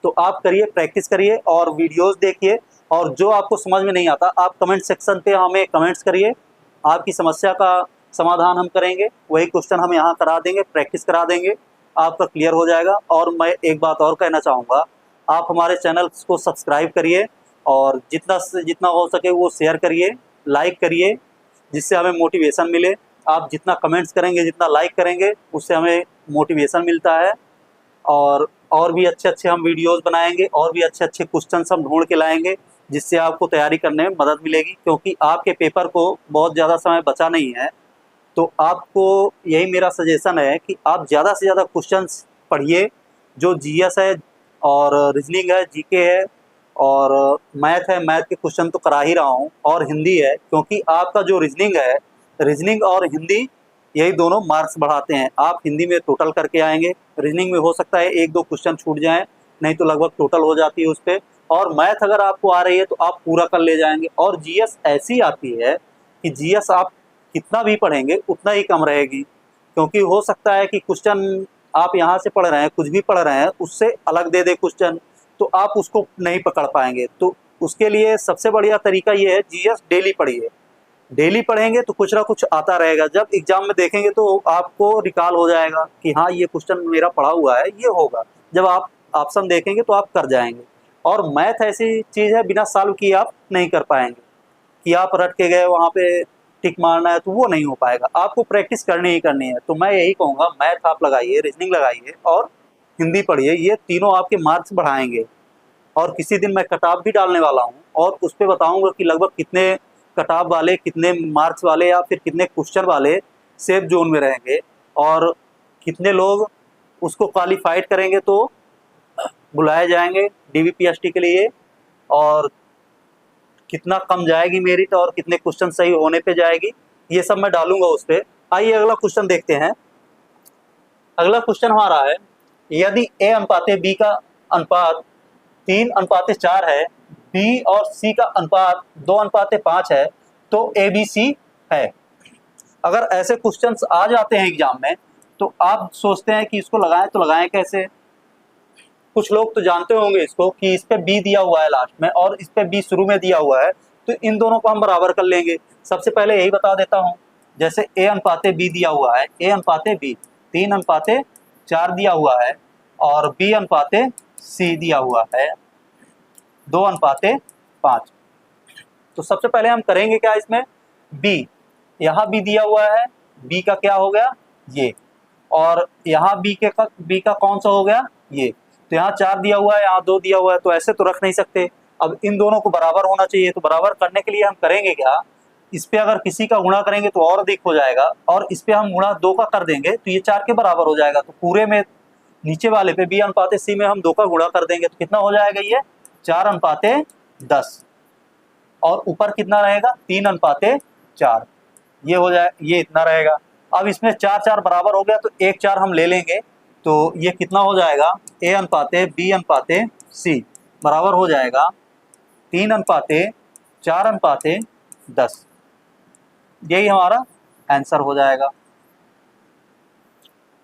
[SPEAKER 1] तो आप करिए, प्रैक्टिस करिए और वीडियोस देखिए, और जो आपको समझ में नहीं आता आप कमेंट सेक्शन पे हमें कमेंट्स करिए, आपकी समस्या का समाधान हम करेंगे, वही क्वेश्चन हम यहाँ करा देंगे, प्रैक्टिस करा देंगे, आपका क्लियर हो जाएगा। और मैं एक बात और कहना चाहूँगा, आप हमारे चैनल को सब्सक्राइब करिए और जितना से जितना हो सके वो शेयर करिए, लाइक करिए, जिससे हमें मोटिवेशन मिले। आप जितना कमेंट्स करेंगे, जितना लाइक करेंगे, उससे हमें मोटिवेशन मिलता है। और भी अच्छे-अच्छे हम वीडियोस बनाएंगे, और भी अच्छे-अच्छे क्वेश्चंस हम ढूँढ के लाएंगे, जिससे आपको तैयारी करने में मदद मिलेगी। क्योंकि आपके पेपर को बहुत ज़्यादा समय बचा नहीं है, तो आपको यही मेरा सजेशन है कि आप ज़्यादा से ज़्यादा क्वेश्चंस पढ़िए। जो जीएस है और रीजनिंग है, जीके है और मैथ है, मैथ के क्वेश्चन तो करा ही रहा हूँ, और हिंदी है। क्योंकि आपका जो रीजनिंग है, रीजनिंग और हिंदी यही दोनों मार्क्स बढ़ाते हैं। आप हिंदी में टोटल करके आएंगे, रीजनिंग में हो सकता है 1-2 क्वेश्चन छूट जाएँ, नहीं तो लगभग टोटल हो जाती है उस पर। और मैथ अगर आपको आ रही है तो आप पूरा कर ले जाएंगे। और जीएस ऐसी आती है कि जीएस आप कितना भी पढ़ेंगे उतना ही कम रहेगी। क्योंकि हो सकता है कि क्वेश्चन आप यहाँ से पढ़ रहे हैं, कुछ भी पढ़ रहे हैं, उससे अलग दे दे क्वेश्चन, तो आप उसको नहीं पकड़ पाएंगे। तो उसके लिए सबसे बढ़िया तरीका ये है, जीएस डेली पढ़िए। डेली पढ़ेंगे तो कुछ ना कुछ आता रहेगा, जब एग्जाम में देखेंगे तो आपको रिकॉल हो जाएगा कि हाँ ये क्वेश्चन मेरा पढ़ा हुआ है, ये होगा। जब आप ऑप्शन देखेंगे तो आप कर जाएंगे। और मैथ ऐसी चीज़ है, बिना सॉल्व किए आप नहीं कर पाएंगे, कि आप रट के गए वहाँ पे टिक मारना है तो वो नहीं हो पाएगा। आपको प्रैक्टिस करनी ही करनी है। तो मैं यही कहूँगा, मैथ आप लगाइए, रीजनिंग लगाइए और हिंदी पढ़िए, ये तीनों आपके मार्क्स बढ़ाएंगे। और किसी दिन मैं कट ऑफ भी डालने वाला हूँ, और उस पर बताऊँगा कि लगभग कितने कट ऑफ वाले, कितने मार्क्स वाले, या फिर कितने क्वेश्चन वाले सेफ जोन में रहेंगे, और कितने लोग उसको क्वालिफाइड करेंगे तो बुलाए जाएंगे डीवीपीएसटी के लिए, और कितना कम जाएगी मेरिट, और कितने क्वेश्चन सही होने पे जाएगी, ये सब मैं डालूंगा उस पर। आइए अगला क्वेश्चन देखते हैं। अगला क्वेश्चन हमारा है, यदि ए अनुपाते बी का अनुपात 3:4 है, बी और सी का अनुपात 2:5 है, तो ए बी सी है। अगर ऐसे क्वेश्चंस आ जाते हैं एग्जाम में तो आप सोचते हैं कि इसको लगाएं तो लगाएं कैसे। कुछ लोग तो जानते होंगे इसको कि इस पे बी दिया हुआ है लास्ट में और इस पे बी शुरू में दिया हुआ है, तो इन दोनों को हम बराबर कर लेंगे। सबसे पहले यही बता देता हूँ, जैसे ए अनुपाते बी दिया हुआ है, ए अनुपाते बी 3:4 दिया हुआ है, और बी अनुपाते सी दिया हुआ है 2:5। तो सबसे पहले हम करेंगे क्या, इसमें बी, यहाँ बी दिया हुआ है, बी का क्या हो गया ये, और यहाँ बी का कौन सा हो गया ये। तो यहाँ 4 दिया हुआ है, यहाँ 2 दिया हुआ है, तो ऐसे तो रख नहीं सकते। अब इन दोनों को बराबर होना चाहिए, तो बराबर करने के लिए हम करेंगे क्या, इस पे अगर किसी का गुणा करेंगे तो और अधिक हो जाएगा, और इस पे हम गुणा 2 का कर देंगे तो ये 4 के बराबर हो जाएगा। तो पूरे में नीचे वाले पे बी अनुपाते सी में हम 2 का गुणा कर देंगे तो कितना हो जाएगा ये 4:10, और ऊपर कितना रहेगा 3:4, ये हो जाए, ये इतना रहेगा। अब इसमें 4 बराबर हो गया तो 1 4 हम ले लेंगे, तो ये कितना हो जाएगा, ए अनुपाते बी अनुपाते सी बराबर हो जाएगा 3:4:10। यही हमारा आंसर हो जाएगा,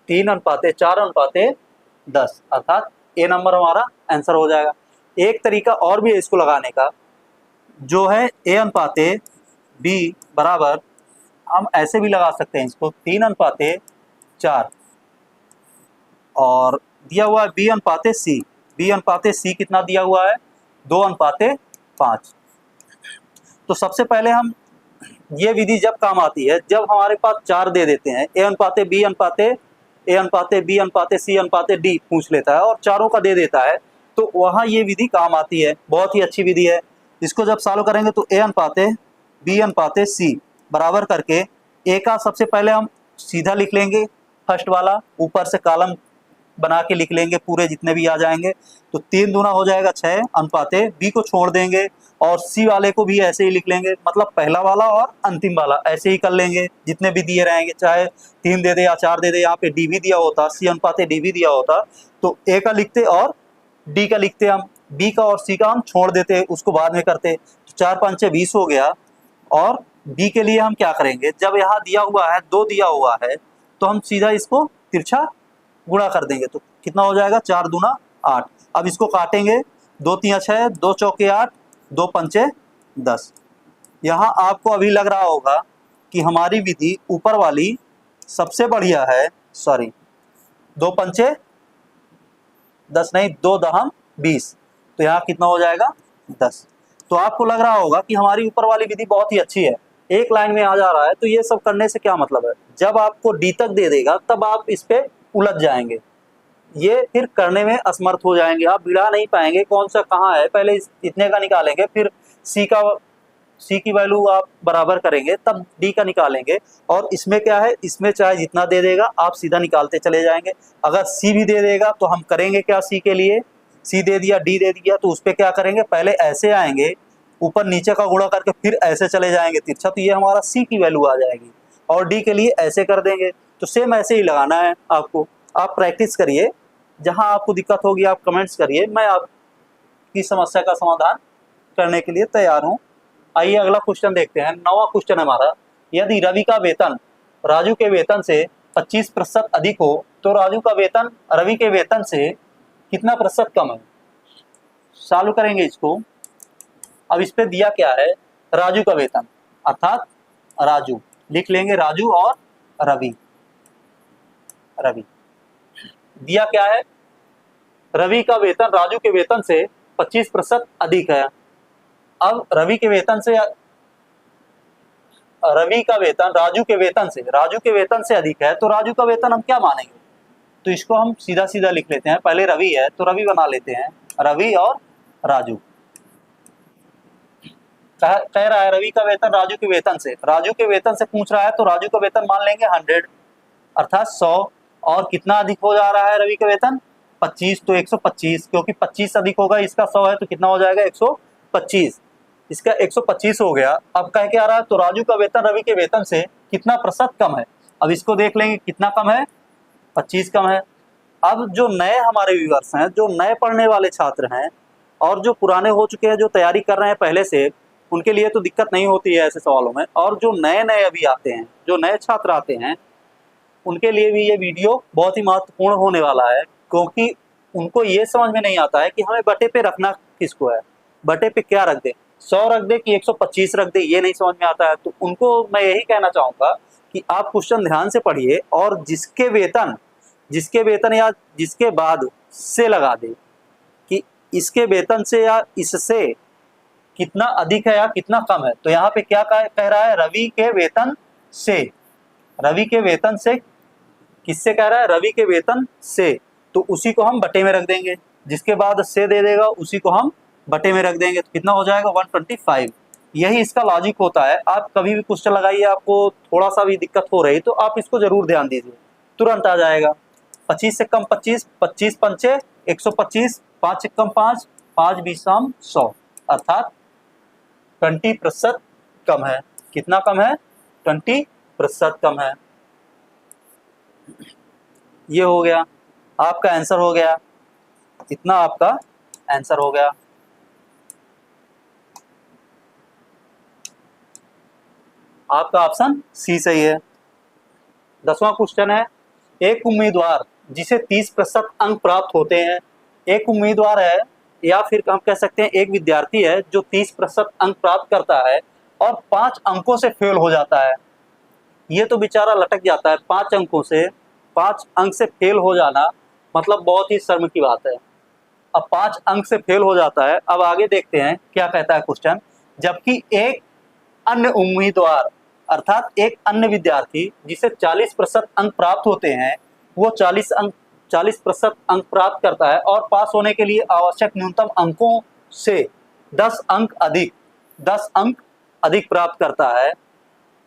[SPEAKER 1] 3:4:10, अर्थात ए नंबर हमारा आंसर हो जाएगा। एक तरीका और भी है इसको लगाने का, जो है ए अनुपाते बी बराबर, हम ऐसे भी लगा सकते हैं इसको 3:4, और दिया हुआ है बी अनुपाते सी कितना दिया हुआ है 2:5। तो सबसे पहले हम ये विधि जब काम आती है जब हमारे पास 4 दे देते हैं, ए अनुपाते बी अनुपाते ए अनुपाते बी अनुपाते सी अनुपाते डी पूछ लेता है और चारों का दे देता है, तो वहाँ ये विधि काम आती है। बहुत ही अच्छी विधि है। इसको जब सॉल्व करेंगे तो ए अनुपाते बी अनुपाते सी बराबर करके ए का सबसे पहले हम सीधा लिख लेंगे, फर्स्ट वाला, ऊपर से कॉलम बना के लिख लेंगे पूरे जितने भी आ जाएंगे। तो 3 दूना हो जाएगा 6 अनुपाते बी को छोड़ देंगे और सी वाले को भी ऐसे ही लिख लेंगे, मतलब पहला वाला और अंतिम वाला ऐसे ही कर लेंगे जितने भी दिए रहेंगे, चाहे 3 दे दे या 4 दे दे। यहाँ पे डी भी दिया होता, सी अनुपाते डी भी दिया होता तो ए का लिखते और डी का लिखते, हम बी का और सी का हम छोड़ देते, उसको बाद में करते। तो 4 5 6 20 हो गया। और बी के लिए हम क्या करेंगे, जब यहाँ दिया हुआ है 2 दिया हुआ है तो हम सीधा इसको तिरछा गुणा कर देंगे, तो कितना हो जाएगा 4 दूना 8। अब इसको काटेंगे, 2 3 6, 2 चौके 8, 2 पंचे 10। यहाँ आपको अभी लग रहा होगा कि हमारी विधि ऊपर वाली सबसे बढ़िया है, सॉरी 2 पंचे 10 नहीं, 2 दहम 20, तो यहाँ कितना हो जाएगा 10। तो आपको लग रहा होगा कि हमारी ऊपर वाली विधि बहुत ही अच्छी है, एक लाइन में आ जा रहा है। तो ये सब करने से क्या मतलब है, जब आपको डी तक दे देगा तब आप इस पे उलझ जाएंगे, ये फिर करने में असमर्थ हो जाएंगे, आप बिड़ा नहीं पाएंगे कौन सा कहाँ है। पहले इतने का निकालेंगे, फिर सी की वैल्यू आप बराबर करेंगे, तब डी का निकालेंगे। और इसमें क्या है, इसमें चाहे जितना दे देगा आप सीधा निकालते चले जाएंगे। अगर सी भी दे देगा तो हम करेंगे क्या, सी के लिए सी दे दिया डी दे दिया तो उस पर क्या करेंगे, पहले ऐसे आएंगे, ऊपर नीचे का गुणा करके फिर ऐसे चले जाएंगे तिरछा, तो ये हमारा सी की वैल्यू आ जाएगी। और डी के लिए ऐसे कर देंगे। तो सेम ऐसे ही लगाना है आपको। आप प्रैक्टिस करिए, जहां आपको दिक्कत होगी आप कमेंट्स करिए, मैं आपकी समस्या का समाधान करने के लिए तैयार हूं। आइए अगला क्वेश्चन देखते हैं। 9वां क्वेश्चन हमारा, यदि रवि का वेतन राजू के वेतन से 25% अधिक हो तो राजू का वेतन रवि के वेतन से कितना प्रतिशत कम है। चालू करेंगे इसको। अब इस पे दिया क्या है, राजू का वेतन, अर्थात राजू लिख लेंगे, राजू और रवि। रवि दिया क्या है, रवि का वेतन राजू के वेतन से 25% अधिक है। अब रवि का वेतन राजू के वेतन से अधिक है, तो राजू का वेतन हम क्या मानेंगे, तो इसको हम सीधा सीधा लिख लेते हैं। पहले रवि है तो रवि बना लेते हैं, रवि और राजू। कह रहा है रवि का वेतन राजू के वेतन से पूछ रहा है, तो राजू का वेतन मान लेंगे 100 अर्थात 100। और कितना अधिक हो जा रहा है रवि का वेतन, 25, तो 125, क्योंकि 25 अधिक होगा, इसका 100 है तो कितना हो जाएगा 125, इसका 125 हो गया। अब कह के आ रहा है तो राजू का वेतन रवि के वेतन से कितना प्रतिशत कम है। अब इसको देख लेंगे कितना कम है, 25 कम है। अब जो नए हमारे व्यूअर्स हैं, जो नए पढ़ने वाले छात्र हैं और जो पुराने हो चुके हैं, जो तैयारी कर रहे हैं पहले से, उनके लिए तो दिक्कत नहीं होती है ऐसे सवालों में। और जो नए नए अभी आते हैं, जो नए छात्र आते हैं, उनके लिए भी ये वीडियो बहुत ही महत्वपूर्ण होने वाला है, क्योंकि उनको ये समझ में नहीं आता है कि हमें बटे पे रखना किसको है, बटे पे क्या रख दे, 100 रख दे कि 125 रख दे, ये नहीं समझ में आता है। तो उनको मैं यही कहना चाहूँगा कि आप क्वेश्चन ध्यान से पढ़िए और जिसके वेतन या जिसके बाद से लगा दे कि इसके वेतन से या इससे कितना अधिक है या कितना कम है। तो यहाँ पे क्या कह रहा है, रवि के वेतन से किससे कह रहा है, रवि के वेतन से, तो उसी को हम बटे में रख देंगे, जिसके बाद से दे देगा उसी को हम बटे में रख देंगे, तो कितना हो जाएगा 125। यही इसका लॉजिक होता है। आप कभी भी क्वेश्चन लगाइए, आपको थोड़ा सा भी दिक्कत हो रही तो आप इसको जरूर ध्यान दीजिए, तुरंत आ जाएगा। 25 से कम 25, 25 पंचे 125, 5 से कम 5, 5 20 100, अर्थात 20% कम है। कितना कम है, 20% कम है। ये हो गया आपका आंसर, हो गया इतना, आपका आंसर हो गया। आपका ऑप्शन सी सही है। 10वां क्वेश्चन है, एक उम्मीदवार जिसे 30% अंक प्राप्त होते हैं, एक उम्मीदवार है या फिर हम कह सकते हैं एक विद्यार्थी है जो 30% अंक प्राप्त करता है और 5 अंकों से फेल हो जाता है। ये तो बेचारा लटक जाता है 5 अंकों से। 5 अंक से फेल हो जाना मतलब बहुत ही शर्म की बात है। अब 5 अंक से फेल हो जाता है। अब आगे देखते हैं क्या कहता है क्वेश्चन। जबकि एक अन्य उम्मीदवार अर्थात एक अन्य विद्यार्थी जिसे 40% अंक प्राप्त होते हैं, वो 40% अंक प्राप्त करता है और पास होने के लिए आवश्यक न्यूनतम अंकों से 10 अंक अधिक प्राप्त करता है।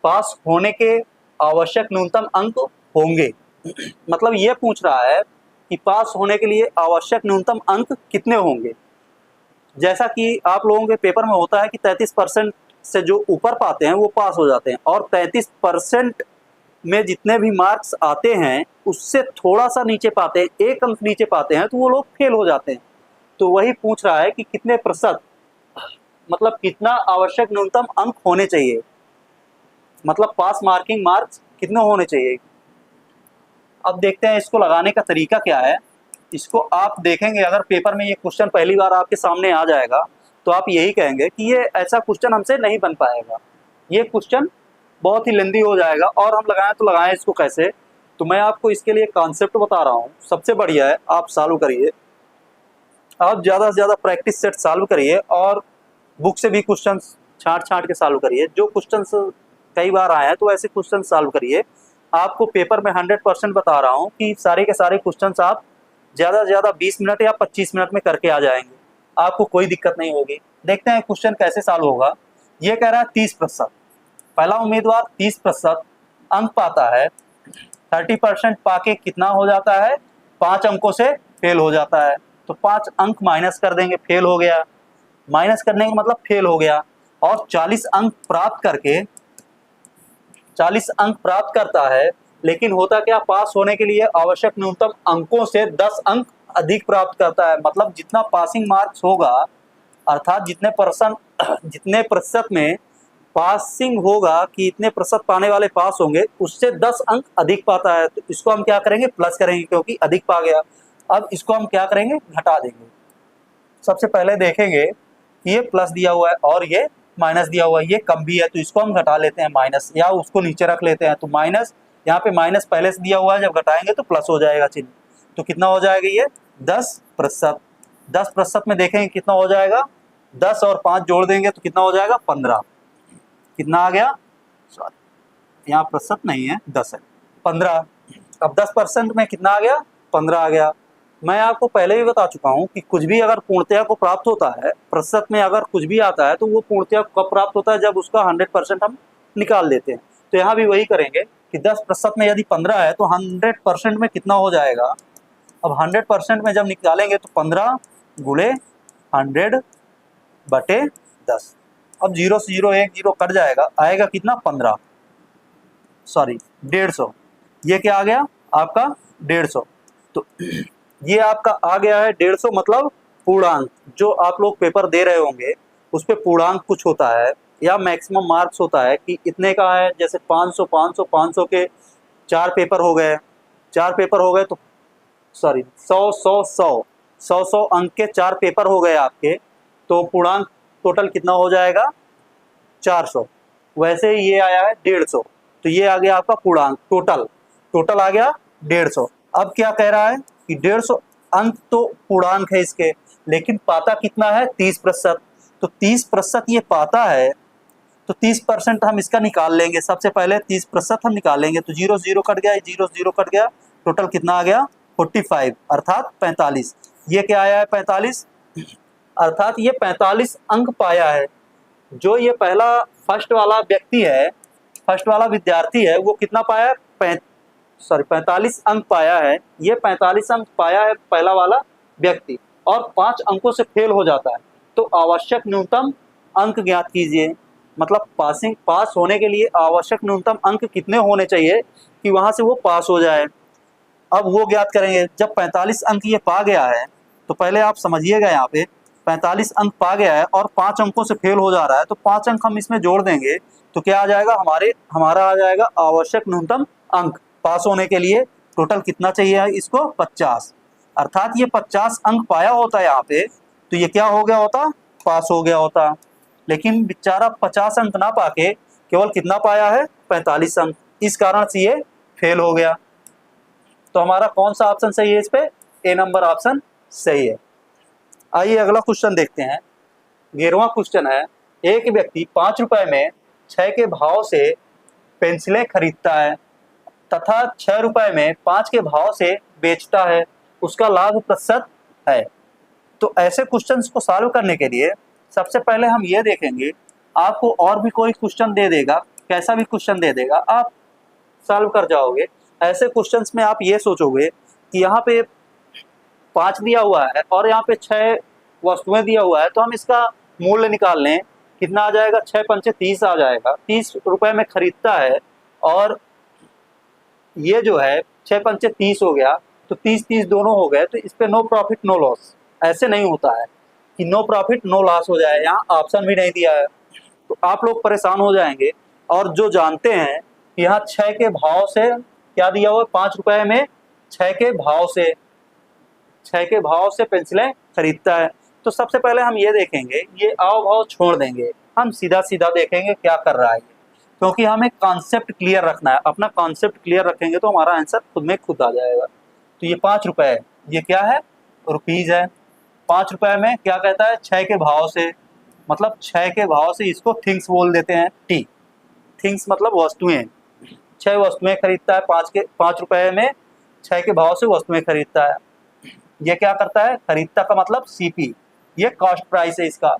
[SPEAKER 1] पास होने के आवश्यक न्यूनतम अंक होंगे। मतलब ये पूछ रहा है कि पास होने के लिए आवश्यक न्यूनतम अंक कितने होंगे। जैसा कि आप लोगों के पेपर में होता है कि 33% से जो ऊपर पाते हैं वो पास हो जाते हैं, और 33% में जितने भी मार्क्स आते हैं उससे थोड़ा सा नीचे पाते हैं, 1 अंक नीचे पाते हैं, तो वो लोग फेल हो जाते हैं। तो वही पूछ रहा है कि कितने प्रतिशत, मतलब कितना आवश्यक न्यूनतम अंक होने चाहिए, मतलब पास मार्किंग मार्क्स कितने होने चाहिए। अब देखते हैं इसको लगाने का तरीका क्या है। इसको आप देखेंगे, अगर पेपर में ये क्वेश्चन पहली बार आपके सामने आ जाएगा तो आप यही कहेंगे कि ये ऐसा क्वेश्चन हमसे नहीं बन पाएगा, ये क्वेश्चन बहुत ही लेंदी हो जाएगा और हम लगाएं तो लगाएं इसको कैसे। तो मैं आपको इसके लिए कॉन्सेप्ट बता रहा हूँ। सबसे बढ़िया है आप सॉल्व करिए, आप ज़्यादा से ज़्यादा प्रैक्टिस सेट सॉल्व करिए और बुक से भी क्वेश्चन छाँट के सॉल्व करिए। जो क्वेश्चन कई बार आए हैं तो ऐसे क्वेश्चन सॉल्व करिए। आपको पेपर में 100% बता रहा हूँ कि सारे के सारे क्वेश्चन आप ज़्यादा से ज़्यादा 20 मिनट या 25 मिनट में करके आ जाएंगे, आपको कोई दिक्कत नहीं होगी। देखते हैं क्वेश्चन कैसे सॉल्व होगा। ये कह रहा है 30%, पहला उम्मीदवार 30% अंक पाता है, 30% पाके कितना हो जाता है, 5 अंकों से फेल हो जाता है। तो 5 अंक माइनस कर देंगे, फेल हो गया। माइनस करने का मतलब फेल हो गया। और 40 अंक प्राप्त करके 40 अंक प्राप्त करता है, लेकिन होता क्या, पास होने के लिए आवश्यक न्यूनतम अंकों से 10 अंक अधिक प्राप्त करता है। मतलब जितना पासिंग मार्क्स होगा, अर्थात जितने प्रतिशत में पासिंग होगा कि इतने प्रतिशत पाने वाले पास होंगे, उससे 10 अंक अधिक पाता है। तो इसको हम क्या करेंगे, प्लस करेंगे, क्योंकि अधिक पा गया। अब इसको हम क्या करेंगे, घटा देंगे। सबसे पहले देखेंगे ये प्लस दिया हुआ है और ये माइनस दिया हुआ है, ये कम भी है, तो इसको हम घटा लेते हैं माइनस, या उसको नीचे रख लेते हैं। तो माइनस, यहाँ पे माइनस पहले से दिया हुआ है, जब घटाएंगे तो प्लस हो जाएगा चिन्ह। तो कितना हो जाएगा ये 10%। 10% में देखेंगे कितना हो जाएगा, 10 और 5 जोड़ देंगे तो कितना हो जाएगा 15। कितना आ गया, सॉरी यहाँ प्रतिशत नहीं है, 10 है, 15। अब 10% में कितना आ गया, 15 आ गया। मैं आपको पहले भी बता चुका हूँ कि कुछ भी अगर पूर्णतया को प्राप्त होता है, प्रतिशत में अगर कुछ भी आता है तो वो पूर्णतया कब प्राप्त होता है, जब उसका 100% हम निकाल देते हैं। तो यहाँ भी वही करेंगे कि 10% में यदि 15 है तो 100% में कितना हो जाएगा। अब 100% में जब निकालेंगे तो 15 गुणे 100/10। अब 0 से 0 1 0 कट जाएगा, आएगा कितना 15, सॉरी 150। ये क्या आ गया आपका 150। तो ये आपका आ गया है 150, मतलब पूर्णांक। जो आप लोग पेपर दे रहे होंगे उस पर पूर्णांक कुछ होता है या मैक्सिमम मार्क्स होता है कि इतने का है। जैसे 500 500 500 के 4 पेपर हो गए, 4 पेपर हो गए तो सॉरी 100 अंक के 4 पेपर हो गए आपके, तो पूर्णांक टोटल कितना हो जाएगा 400। वैसे ही ये आया है 150, तो ये आ गया आपका पूर्णांक। टोटल आ गया 150। अब क्या कह रहा है कि 150 अंक तो पूर्णांक है इसके, लेकिन पाता कितना है 30%। तो 30% ये पाता है, तो 30% हम इसका निकाल लेंगे। सबसे पहले 30% हम निकालेंगे, तो 0 0 कट गया, 0 0 कट गया, टोटल कितना आ गया 45, अर्थात 45। ये क्या आया है 45, अर्थात ये 45 अंक पाया है। जो ये पहला फर्स्ट वाला व्यक्ति है, फर्स्ट वाला विद्यार्थी है, वो कितना पाया है 45 अंक पाया है। ये 45 अंक पाया है पहला वाला व्यक्ति, और 5 अंकों से फेल हो जाता है। तो आवश्यक न्यूनतम अंक ज्ञात कीजिए। मतलब पास होने के लिए आवश्यक न्यूनतम अंक कितने होने चाहिए कि वहां से वो पास हो जाए। अब वो ज्ञात करेंगे। जब 45 अंक ये पा गया है, तो पहले आप समझिएगा, यहाँ पे 45 अंक पा गया है और 5 अंकों से फेल हो जा रहा है, तो 5 अंक हम इसमें जोड़ देंगे तो क्या आ जाएगा, हमारा आ जाएगा आवश्यक न्यूनतम अंक पास होने के लिए। टोटल कितना चाहिए इसको 50, अर्थात ये 50 अंक पाया होता है यहाँ पे, तो ये क्या हो गया होता, पास हो गया होता। लेकिन बेचारा 50 अंक ना पाके केवल कितना पाया है 45 अंक, इस कारण से ये फेल हो गया। तो हमारा कौन सा ऑप्शन सही है इस पे, ए नंबर ऑप्शन सही है। आइए अगला क्वेश्चन देखते हैं। 11वां क्वेश्चन है, एक व्यक्ति 5 रुपए में 6 के भाव से पेंसिलें खरीदता है तथा 6 रुपए में 5 के भाव से बेचता है, उसका लाभ प्रतिशत है। तो ऐसे क्वेश्चंस को सॉल्व करने के लिए सबसे पहले हम ये देखेंगे, आपको और भी कोई क्वेश्चन दे देगा, कैसा भी क्वेश्चन दे देगा, आप सॉल्व कर जाओगे। ऐसे क्वेश्चंस में आप ये सोचोगे कि यहाँ पे 5 दिया हुआ है और यहाँ पे 6 वस्तुएं दिया हुआ है, तो हम इसका मूल्य निकाल लें, कितना आ जाएगा, 6 पंचे 30 आ जाएगा। 30 रुपए में खरीदता है और ये जो है 6 पंचे 30 हो गया, तो 30-30 दोनों हो गए, तो इस पे नो प्रॉफिट नो लॉस। ऐसे नहीं होता है कि नो प्रॉफिट नो लॉस हो जाए, यहाँ ऑप्शन भी नहीं दिया है, तो आप लोग परेशान हो जाएंगे। और जो जानते हैं कि यहाँ 6 के भाव से क्या दिया हुआ है, 5 रुपए में 6 के भाव से, 6 के भाव से पेंसिलें खरीदता है, तो सबसे पहले हम ये देखेंगे, ये आव भाव छोड़ देंगे, हम सीधा सीधा देखेंगे क्या कर रहा है, क्योंकि हमें कॉन्सेप्ट क्लियर रखना है। अपना कॉन्सेप्ट क्लियर रखेंगे तो हमारा आंसर खुद में खुद आ जाएगा। तो ये 5 रुपए है, ये क्या है, रुपीज है। 5 रुपए में क्या कहता है, 6 के भाव से, मतलब 6 के भाव से इसको थिंग्स बोल देते हैं, टी। थिंग्स मतलब वस्तुएं, 6 वस्तुएं खरीदता है, 5 रुपए में 6 के भाव से वस्तुएं खरीदता है। ये क्या करता है, खरीदता का मतलब सीपी, ये कॉस्ट प्राइस है इसका।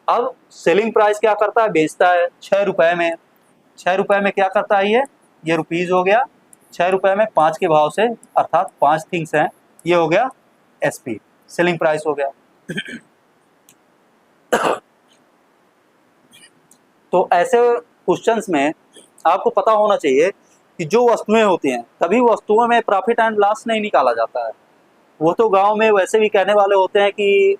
[SPEAKER 1] अब सेलिंग प्राइस क्या करता है, बेचता है 6 रुपए में। 6 रुपए में क्या करता है, ये रुपीज हो गया। 6 रुपए में 5 के भाव से, अर्थात 5 थिंग्स हैं, ये हो गया एसपी, सेलिंग प्राइस हो गया। तो ऐसे क्वेश्चंस में आपको पता होना चाहिए कि जो वस्तुएं होती हैं, कभी वस्तुओं में प्रॉफिट एंड लॉस नहीं निकाला जाता है। वो तो गांव में वैसे भी कहने वाले होते हैं कि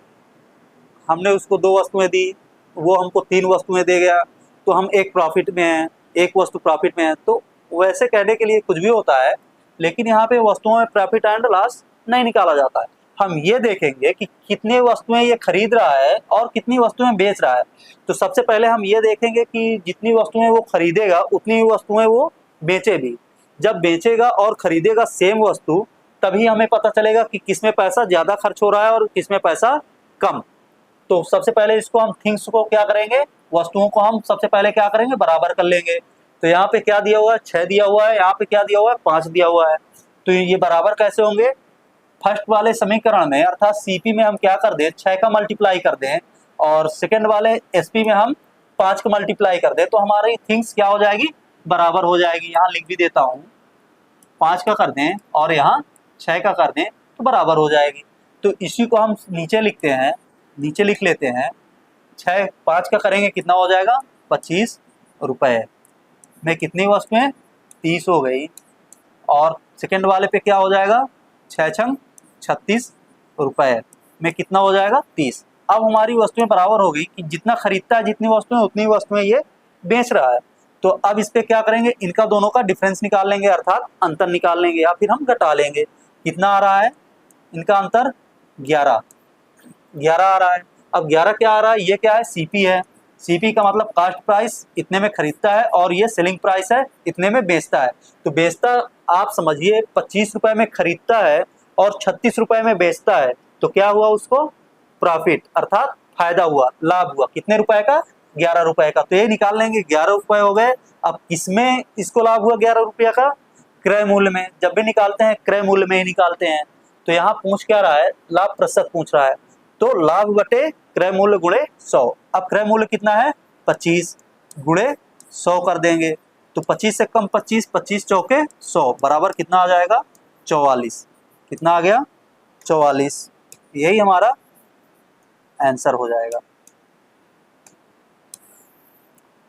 [SPEAKER 1] हमने उसको 2 वस्तुएं दी, वो हमको 3 वस्तुएं दे गया, तो हम एक प्रॉफिट में हैं, एक वस्तु प्रॉफिट में है। तो वैसे कहने के लिए कुछ भी होता है, लेकिन यहाँ पे वस्तुओं में प्रॉफिट एंड लॉस नहीं निकाला जाता है। हम ये देखेंगे कि कितने वस्तुएं ये खरीद रहा है और कितनी वस्तुएं बेच रहा है। तो सबसे पहले हम ये देखेंगे कि जितनी वस्तुएं वो खरीदेगा उतनी वस्तुएं वो बेचे भी। जब बेचेगा और खरीदेगा सेम वस्तु, तभी हमें पता चलेगा कि किसमें पैसा ज़्यादा खर्च हो रहा है और किसमें पैसा कम। तो सबसे पहले इसको हम थिंग्स को क्या करेंगे, वस्तुओं को हम सबसे पहले क्या करेंगे, बराबर कर लेंगे। तो यहाँ पे क्या दिया हुआ है, 6 दिया हुआ है, यहाँ पे क्या दिया हुआ है, 5 दिया हुआ है। तो ये बराबर कैसे होंगे, फर्स्ट वाले समीकरण में अर्थात सीपी में हम क्या कर दें, 6 का मल्टीप्लाई कर दें, और सेकेंड वाले एसपी में हम 5 का मल्टीप्लाई कर दें, तो हमारी थिंग्स क्या हो जाएगी, बराबर हो जाएगी। यहाँ लिख भी देता हूँ, 5 का कर दें और यहाँ 6 का कर दें तो बराबर हो जाएगी। तो इसी को हम नीचे लिखते हैं, नीचे लिख लेते हैं, 6 5 का करेंगे कितना हो जाएगा, 25 रुपए में कितनी वस्तुएं, 30 हो गई। और सेकेंड वाले पे क्या हो जाएगा, 6 छंग 36 रुपए में कितना हो जाएगा, 30। अब हमारी वस्तुएं बराबर हो गई कि जितना खरीदता है जितनी वस्तुएं उतनी वस्तुएं ये बेच रहा है। तो अब इस पे क्या करेंगे, इनका दोनों का डिफरेंस निकाल लेंगे, अर्थात अंतर निकाल लेंगे, या फिर हम घटा लेंगे। कितना आ रहा है इनका अंतर, 11 आ रहा है। अब 11 क्या आ रहा है, ये क्या है, सीपी है। सीपी का मतलब कास्ट प्राइस, इतने में खरीदता है, और ये सेलिंग प्राइस है, इतने में बेचता है। तो बेचता आप समझिए 25 रुपए में खरीदता है और 36 रुपए में बेचता है, तो क्या हुआ, उसको प्रॉफिट अर्थात फायदा हुआ, लाभ हुआ, कितने रुपए का, 11 रुपए का। तो ये निकाल लेंगे, 11 रुपए हो गए। अब किसमें इसको लाभ हुआ 11 रुपया का, क्रय मूल्य में। जब भी निकालते हैं क्रय मूल्य में ही निकालते हैं। तो यहाँ पूछ क्या रहा है, लाभ प्रतिशत पूछ रहा है, तो लाभ बटे क्रय मूल्य गुणे 100। अब क्रय मूल्य कितना है, 25 गुणे 100 कर देंगे, तो 25 से कम 25, 25 चौके 100 बराबर कितना आ जाएगा, 44। कितना आ गया, 44। यही हमारा आंसर हो जाएगा,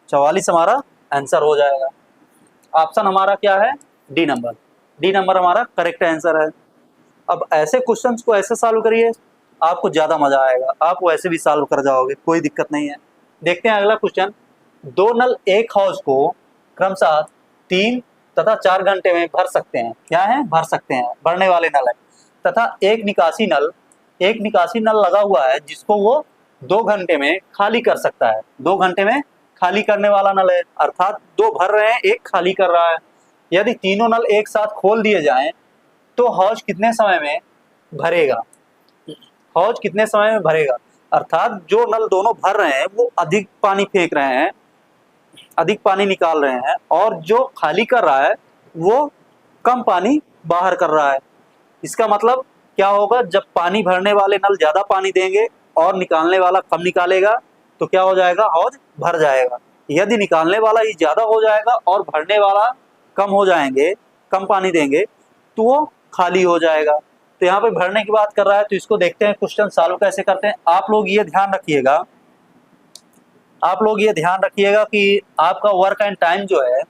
[SPEAKER 1] 44 हमारा आंसर हो जाएगा। ऑप्शन हमारा क्या है, डी नंबर। डी नंबर हमारा करेक्ट आंसर है। अब ऐसे क्वेश्चंस को ऐसे सॉल्व करिए, आपको ज़्यादा मजा आएगा, आप वैसे भी सॉल्व कर जाओगे, कोई दिक्कत नहीं है। देखते हैं अगला क्वेश्चन। 2 नल एक हाउस को क्रमशः 3 तथा 4 घंटे में भर सकते हैं। क्या है, भर सकते हैं, भरने वाले नल है। तथा एक निकासी नल लगा हुआ है जिसको वो 2 घंटे में खाली कर सकता है। 2 घंटे में खाली करने वाला नल है, अर्थात 2 भर रहे हैं, एक खाली कर रहा है। यदि तीनों नल एक साथ खोल दिए जाएं तो हौज कितने समय में भरेगा, हौज कितने समय में भरेगा। अर्थात जो नल दोनों भर रहे हैं वो अधिक पानी फेंक रहे हैं, अधिक पानी निकाल रहे हैं और जो खाली कर रहा है वो कम पानी बाहर कर रहा है। इसका मतलब क्या होगा, जब पानी भरने वाले नल ज़्यादा पानी देंगे और निकालने वाला कम निकालेगा तो क्या हो जाएगा, हौज भर जाएगा। यदि निकालने वाला ही ज़्यादा हो जाएगा और भरने वाला कम हो जाएंगे, कम पानी देंगे, तो वो खाली हो जाएगा। तो यहाँ पे भरने की बात कर रहा है, तो इसको देखते हैं क्वेश्चन सॉल्व कैसे करते हैं। आप लोग ये ध्यान रखिएगा कि आपका वर्क एंड टाइम जो है,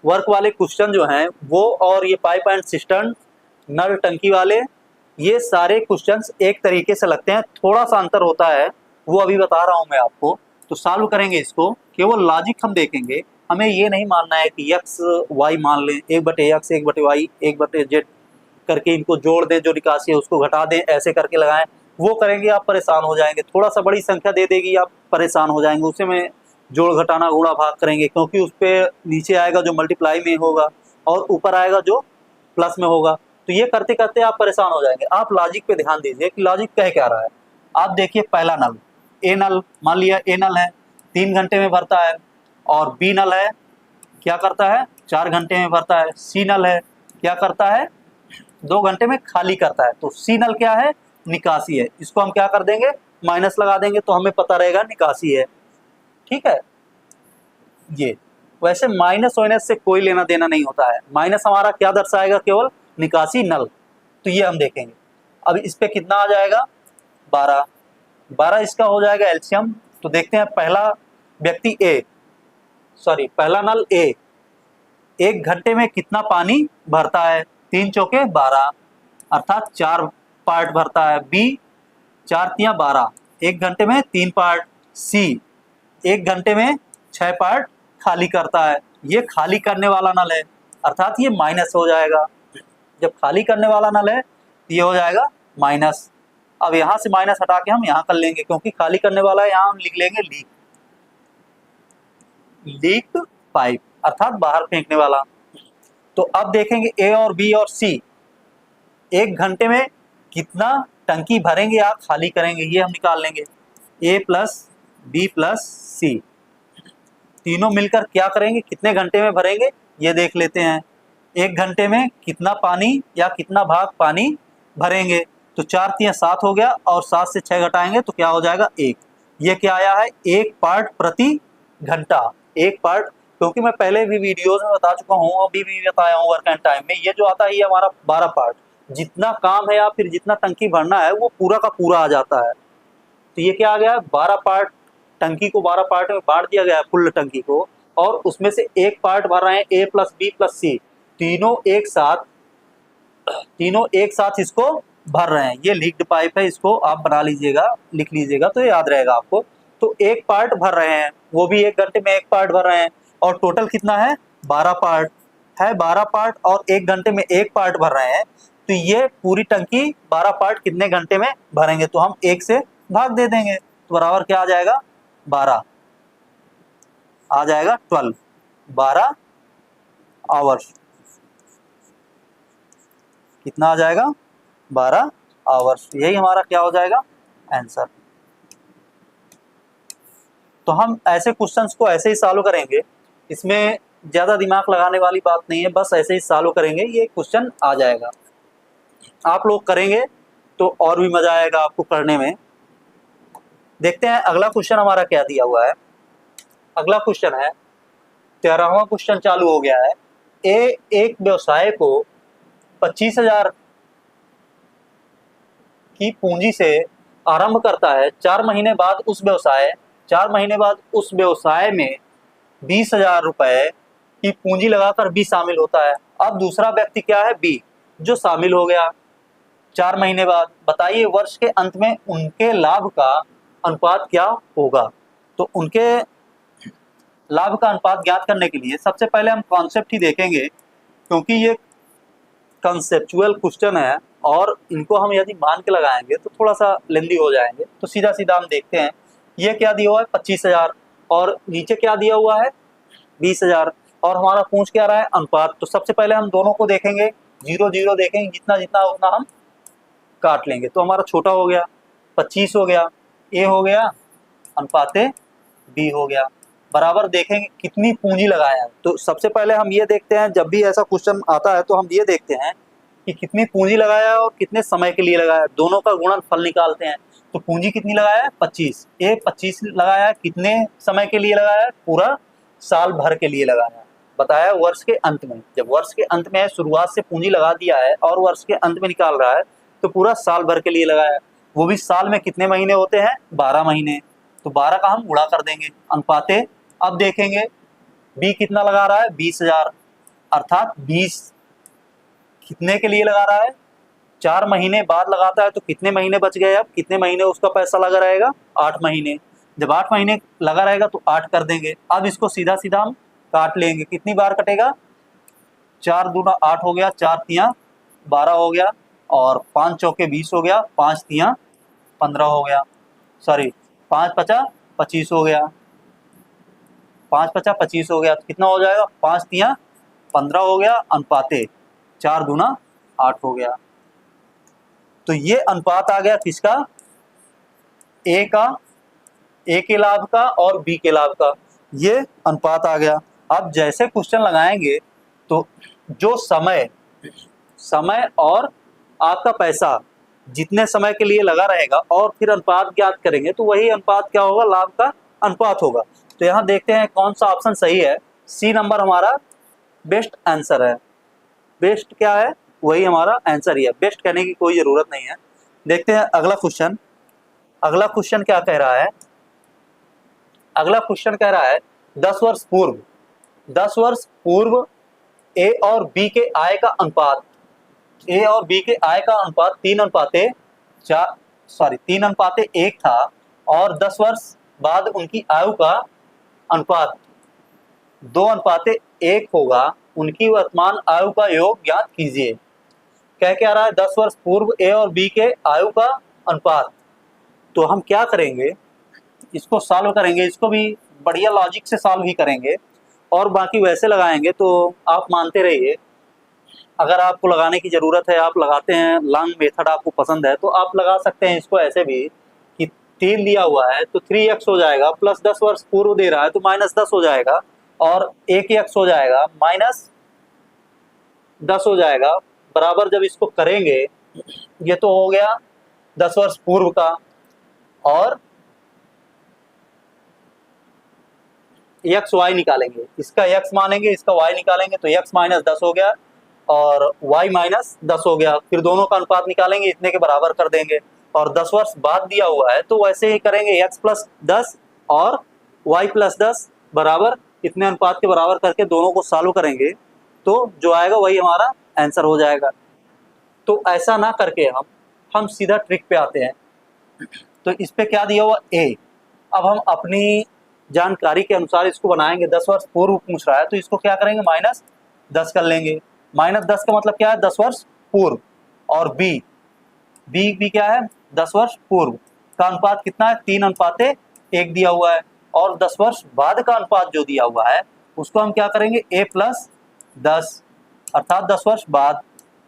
[SPEAKER 1] वर्क वाले क्वेश्चन जो हैं वो, और ये पाइप एंड सिस्टम, नल टंकी वाले, ये सारे क्वेश्चंस एक तरीके से लगते हैं। थोड़ा सा अंतर होता है, वो अभी बता रहा हूँ मैं आपको। तो सॉल्व करेंगे इसको, केवल लॉजिक हम देखेंगे। हमें ये नहीं मानना है कि एक्स वाई मान लें, 1/x 1/y 1/z करके इनको जोड़ दें, जो निकासी है उसको घटा दें, ऐसे करके लगाएं। वो करेंगे आप परेशान हो जाएंगे। थोड़ा सा बड़ी संख्या दे देगी आप परेशान हो जाएंगे, उसे में जोड़ घटाना गुणा भाग करेंगे, क्योंकि उस पर नीचे आएगा जो मल्टीप्लाई में होगा और ऊपर आएगा जो प्लस में होगा। तो ये करते करते आप परेशान हो जाएंगे। आप लॉजिक पे ध्यान दीजिए कि लॉजिक कह क्या रहा है। आप देखिए, पहला नल ए नल, मान लिया ए नल है 3 घंटे में भरता है, और बी नल है क्या करता है 4 घंटे में भरता है, सी नल है क्या करता है 2 घंटे में खाली करता है। तो सी नल क्या है, निकासी है। इसको हम क्या कर देंगे, माइनस लगा देंगे, तो हमें पता रहेगा निकासी है। ठीक है, ये वैसे माइनस वाइनस से कोई लेना देना नहीं होता है। माइनस हमारा क्या दर्शाएगा, केवल निकासी नल। तो ये हम देखेंगे। अब इस पे कितना आ जाएगा, 12 12 इसका हो जाएगा एलसीएम। तो देखते हैं, पहला व्यक्ति पहला नल ए 1 घंटे में कितना पानी भरता है, 3 चौके 12 अर्थात 4 पार्ट भरता है। बी 4 तियां 12, 1 घंटे में 3 पार्ट। सी 1 घंटे में 6 पार्ट खाली करता है। ये खाली करने वाला नल है, अर्थात ये माइनस हो जाएगा। जब खाली करने वाला नल है ये हो जाएगा माइनस। अब यहाँ से माइनस हटा के हम यहाँ कर लेंगे, क्योंकि खाली करने वाला है, यहाँ हम लिख लेंगे लीक पाइप, अर्थात बाहर फेंकने वाला। तो अब देखेंगे ए और बी और सी 1 घंटे में कितना टंकी भरेंगे या खाली करेंगे, ये हम निकाल लेंगे। ए प्लस बी प्लस सी तीनों मिलकर क्या करेंगे, कितने घंटे में भरेंगे, ये देख लेते हैं। 1 घंटे में कितना पानी या कितना भाग पानी भरेंगे। तो 4 तियां 7 हो गया, और 7 से 6 घटाएंगे तो क्या हो जाएगा 1। ये क्या आया है, 1 पार्ट प्रति घंटा। 1 पार्ट, क्योंकि मैं पहले भी वीडियोस में बता चुका हूँ, अभी भी बताया हूँ वर्क एंड टाइम में, ये जो आता है ये हमारा 12 पार्ट। जितना काम है या फिर जितना टंकी भरना है वो पूरा का पूरा आ जाता है। तो ये क्या आ गया, 12 पार्ट। टंकी को 12 पार्ट में बांट दिया गया है, फुल टंकी को, और उसमें से 1 पार्ट भर रहे हैं ए प्लस बी प्लस सी, तीनों एक साथ इसको भर रहे हैं। ये लीक्ड पाइप है, इसको आप बना लीजिएगा, लिख लीजिएगा तो याद रहेगा आपको। तो 1 पार्ट भर रहे हैं, वो भी 1 घंटे में 1 पार्ट भर रहे हैं, और टोटल कितना है 12 पार्ट है। 12 पार्ट और 1 घंटे में 1 पार्ट भर रहे हैं, तो ये पूरी टंकी 12 पार्ट कितने घंटे में भरेंगे, तो हम 1 से भाग दे देंगे, तो बराबर क्या आ जाएगा 12 आ जाएगा 12 आवर्स। कितना आ जाएगा 12 आवर्स। यही हमारा क्या हो जाएगा आंसर। तो हम ऐसे क्वेश्चंस को ऐसे ही सॉल्व करेंगे, इसमें ज़्यादा दिमाग लगाने वाली बात नहीं है, बस ऐसे ही सॉल्व करेंगे, ये क्वेश्चन आ जाएगा। आप लोग करेंगे तो और भी मज़ा आएगा आपको करने में। देखते हैं अगला क्वेश्चन हमारा क्या दिया हुआ है। अगला क्वेश्चन है 13वां क्वेश्चन चालू हो गया है। एक व्यवसाय को 25,000 की पूंजी से आरंभ करता है। 4 महीने बाद उस व्यवसाय में 20,000 रुपए की पूंजी लगाकर बी शामिल होता है। अब दूसरा व्यक्ति क्या है, बी, जो शामिल हो गया 4 महीने बाद। बताइए वर्ष के अंत में उनके लाभ का अनुपात क्या होगा। तो उनके लाभ का अनुपात ज्ञात करने के लिए सबसे पहले हम कॉन्सेप्ट ही देखेंगे, क्योंकि ये कंसेप्चुअल क्वेश्चन है और इनको हम यदि मान के लगाएंगे तो थोड़ा सा लेंदी हो जाएंगे। तो सीधा सीधा हम देखते हैं, ये क्या दिया हुआ है 25,000, और नीचे क्या दिया हुआ है 20,000, और हमारा पूछ क्या रहा है अनुपात। तो सबसे पहले हम दोनों को देखेंगे, 0 0 देखेंगे, जितना जितना उतना हम काट लेंगे। तो हमारा छोटा हो गया 25 हो गया, ए हो गया अनुपाते बी हो गया। बराबर देखेंगे कितनी पूंजी लगाया है। तो सबसे पहले हम ये देखते हैं, जब भी ऐसा क्वेश्चन आता है तो हम ये देखते हैं कि कितनी पूंजी लगाया है और कितने समय के लिए लगाया है, दोनों का गुणनफल निकालते हैं। तो पूंजी कितनी लगाया है 25, ये 25 लगाया है, कितने समय के लिए लगाया है, पूरा साल भर के लिए लगाया है, बताया वर्ष के अंत में। जब वर्ष के अंत में शुरुआत से पूंजी लगा दिया है और वर्ष के अंत में निकाल रहा है तो पूरा साल भर के लिए लगाया है। वो भी साल में कितने महीने होते हैं, 12 महीने। तो 12 का हम गुणा कर देंगे अनुपाते। अब देखेंगे बी कितना लगा रहा है, 20,000, अर्थात 20 कितने के लिए लगा रहा है, 4 महीने बाद लगाता है। तो कितने महीने बच गए, अब कितने महीने उसका पैसा लगा रहेगा, 8 महीने। जब 8 महीने लगा रहेगा तो 8 कर देंगे। अब इसको सीधा सीधा हम काट लेंगे, कितनी बार कटेगा, 4 दूना 8 हो गया, 4 तियां 12 हो गया, और 5 चौके 20 हो गया, 5 तियां 15 हो गया, सॉरी 5 पचा 25 हो गया, 5 पचा 25 हो गया। तो कितना हो जाएगा, 5 तियां 15 हो गया, अनुपाते 4 दूना 8 हो गया। तो ये अनुपात आ गया किसका, ए का, ए के लाभ का और बी के लाभ का, ये अनुपात आ गया। अब जैसे क्वेश्चन लगाएंगे तो जो समय और आपका पैसा जितने समय के लिए लगा रहेगा और फिर अनुपात ज्ञात करेंगे तो वही अनुपात क्या होगा, लाभ का अनुपात होगा। तो यहाँ देखते हैं कौन सा ऑप्शन सही है। सी नंबर हमारा बेस्ट आंसर है। बेस्ट क्या है, वही हमारा आंसर ही है, बेस्ट कहने की कोई जरूरत नहीं है। देखते हैं अगला क्वेश्चन। अगला क्वेश्चन क्या कह रहा है, अगला क्वेश्चन कह रहा है 10 वर्ष पूर्व ए और बी के आय का अनुपात, ए और बी के आय का अनुपात 3:1 था, और 10 वर्ष बाद उनकी आयु का अनुपात 2:1 होगा। उनकी वर्तमान आयु का योग ज्ञात कीजिए। क्या रहा है, 10 वर्ष पूर्व ए और बी के आयु का अनुपात। तो हम क्या करेंगे, इसको सॉल्व करेंगे, इसको भी बढ़िया लॉजिक से सॉल्व ही करेंगे, और बाकी वैसे लगाएंगे। तो आप मानते रहिए, अगर आपको लगाने की ज़रूरत है, आप लगाते हैं, लॉन्ग मेथड आपको पसंद है तो आप लगा सकते हैं इसको ऐसे भी कि 3 दिया हुआ है तो 3x हो जाएगा, प्लस 10 वर्ष पूर्व दे रहा है तो -10 हो जाएगा, और 1x हो जाएगा, -10 हो जाएगा, बराबर जब इसको करेंगे ये तो हो गया 10 वर्ष पूर्व का, और y निकालेंगे, इसका x मानेंगे, इसका y निकालेंगे, तो x -10 हो गया और y -10 हो गया। फिर दोनों का अनुपात निकालेंगे, इतने के बराबर कर देंगे, और 10 वर्ष बाद दिया हुआ है तो वैसे ही करेंगे, x + 10 और y + 10 बराबर इतने अनुपात के बराबर करके दोनों को सॉल्व करेंगे तो जो आएगा वही हमारा आंसर हो जाएगा। तो ऐसा ना करके हम सीधा ट्रिक पे आते हैं। तो इस पे क्या दिया हुआ, a। अब हम अपनी जानकारी के अनुसार इसको बनाएंगे, 10 वर्ष पूर्व पूछ रहा है तो इसको क्या करेंगे, -10 कर लेंगे। -10 का मतलब क्या है, 10 वर्ष पूर्व, और बी क्या है, 10 वर्ष पूर्व का अनुपात कितना है, 3:1 दिया हुआ है, और 10 वर्ष बाद का अनुपात जो दिया हुआ है उसको हम क्या करेंगे, a + 10, अर्थात 10 वर्ष बाद।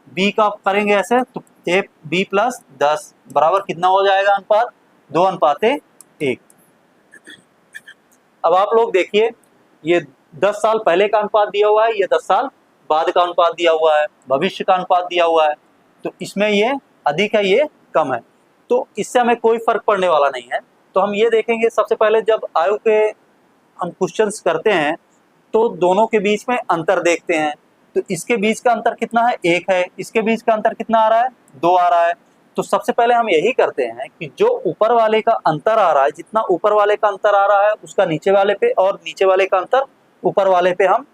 [SPEAKER 1] बी का करेंगे ऐसे तो b + 10 बराबर कितना हो जाएगा अनुपात, 2:1। अब आप लोग देखिए, ये 10 साल पहले का अनुपात दिया हुआ है, ये 10 साल बाद का अनुपात दिया हुआ है, भविष्य का अनुपात दिया हुआ है, तो इसमें ये अधिक है, ये कम है, तो इससे हमें कोई फर्क पड़ने वाला नहीं है। तो हम ये देखेंगे, सबसे पहले जब आयु के हम क्वेश्चंस करते हैं तो दोनों के बीच में अंतर देखते हैं। तो इसके बीच का अंतर कितना है, 1 है, इसके बीच का अंतर कितना आ रहा है, 2 आ रहा है। तो सबसे पहले हम यही करते हैं कि जो ऊपर वाले का अंतर आ रहा है, जितना ऊपर वाले का अंतर आ रहा है उसका नीचे वाले पे, और नीचे वाले का अंतर ऊपर वाले पे हम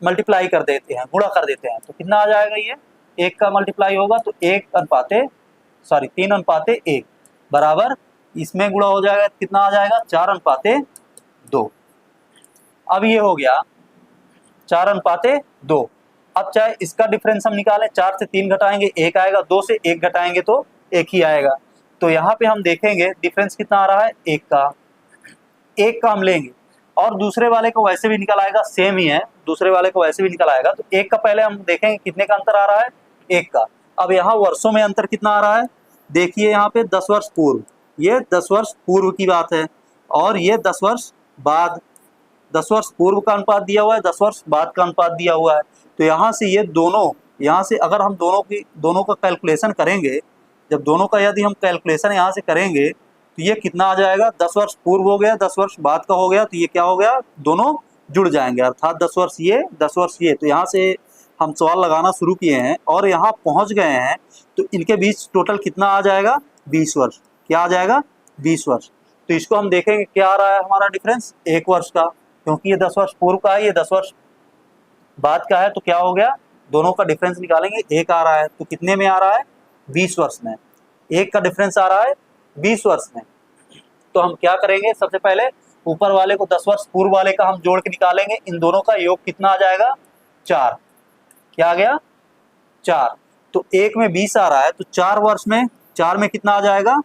[SPEAKER 1] मल्टीप्लाई कर देते हैं, गुणा कर देते हैं। तो कितना आ जाएगा, ये 1 का मल्टीप्लाई होगा तो 3:1 बराबर, इसमें गुणा हो जाएगा, कितना आ जाएगा, 4:2। अब ये हो गया 4:2। अब चाहे इसका डिफरेंस हम निकालें, 4 से 3 घटाएंगे 1 आएगा, 2 से 1 घटाएंगे तो 1 ही आएगा। तो यहाँ पे हम देखेंगे डिफरेंस कितना आ रहा है, 1 का हम लेंगे, और दूसरे वाले को वैसे भी निकल आएगा, सेम ही है, दूसरे वाले को वैसे भी निकल आएगा। तो 1 का पहले हम देखेंगे कितने का अंतर आ रहा है, 1 का। अब यहाँ वर्षों में अंतर कितना आ रहा है, देखिए यहाँ पे 10 वर्ष पूर्व, ये 10 वर्ष पूर्व की बात है, और ये 10 वर्ष बाद 10 वर्ष पूर्व का अनुपात दिया हुआ है, 10 वर्ष बाद का अनुपात दिया हुआ है। तो यहाँ से ये दोनों, यहाँ से अगर हम दोनों का कैलकुलेशन करेंगे, जब दोनों का यदि हम कैलकुलेशन यहाँ से करेंगे तो ये कितना आ जाएगा, 10 वर्ष पूर्व हो गया, 10 वर्ष बाद का हो गया, तो ये क्या हो गया, दोनों जुड़ जाएंगे, अर्थात 10 वर्ष ये 10 वर्ष ये। तो यहाँ से हम सवाल लगाना शुरू किए हैं और यहाँ पहुँच गए हैं, तो इनके बीच टोटल कितना आ जाएगा, 20 वर्ष। क्या आ जाएगा, 20 वर्ष। तो इसको हम देखेंगे क्या आ रहा है हमारा डिफरेंस, 1 वर्ष का, क्योंकि ये 10 वर्ष पूर्व का है, ये 10 वर्ष बाद का है, तो क्या हो गया, दोनों का डिफरेंस निकालेंगे, 1 आ रहा है, तो कितने में आ रहा है, 20 वर्ष में। 1 का डिफरेंस आ रहा है 20 वर्ष में। तो हम क्या करेंगे, सबसे पहले ऊपर वाले को 10 वर्ष पूर्व वाले का हम जोड़ के निकालेंगे, इन दोनों का योग कितना आ जाएगा, 4। क्या आ गया, 4। तो 1 में 20 आ रहा है, तो 4 वर्ष में, 4 में कितना आ जाएगा,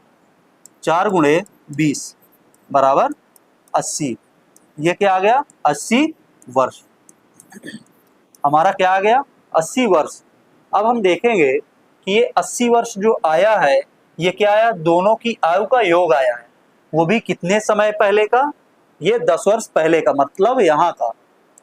[SPEAKER 1] 4 गुणे 20 बराबर 80। ये क्या आ गया, 80 वर्ष। हमारा क्या आ गया, 80 वर्ष। अब हम देखेंगे कि ये 80 वर्ष जो आया है, ये क्या आया, दोनों की आयु का योग आया है, वो भी कितने समय पहले का, ये 10 वर्ष पहले का, मतलब यहाँ का।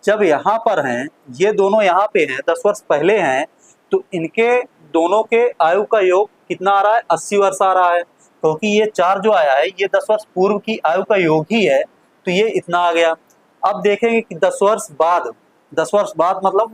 [SPEAKER 1] जब यहाँ पर हैं, ये दोनों यहाँ पे हैं, 10 वर्ष पहले हैं, तो इनके दोनों के आयु का योग कितना आ रहा है, 80 वर्ष आ रहा है, क्योंकि ये 4 जो आया है ये 10 वर्ष पूर्व की आयु का योग ही है, तो ये इतना आ गया। अब देखेंगे कि 10 वर्ष बाद, 10 वर्ष बाद मतलब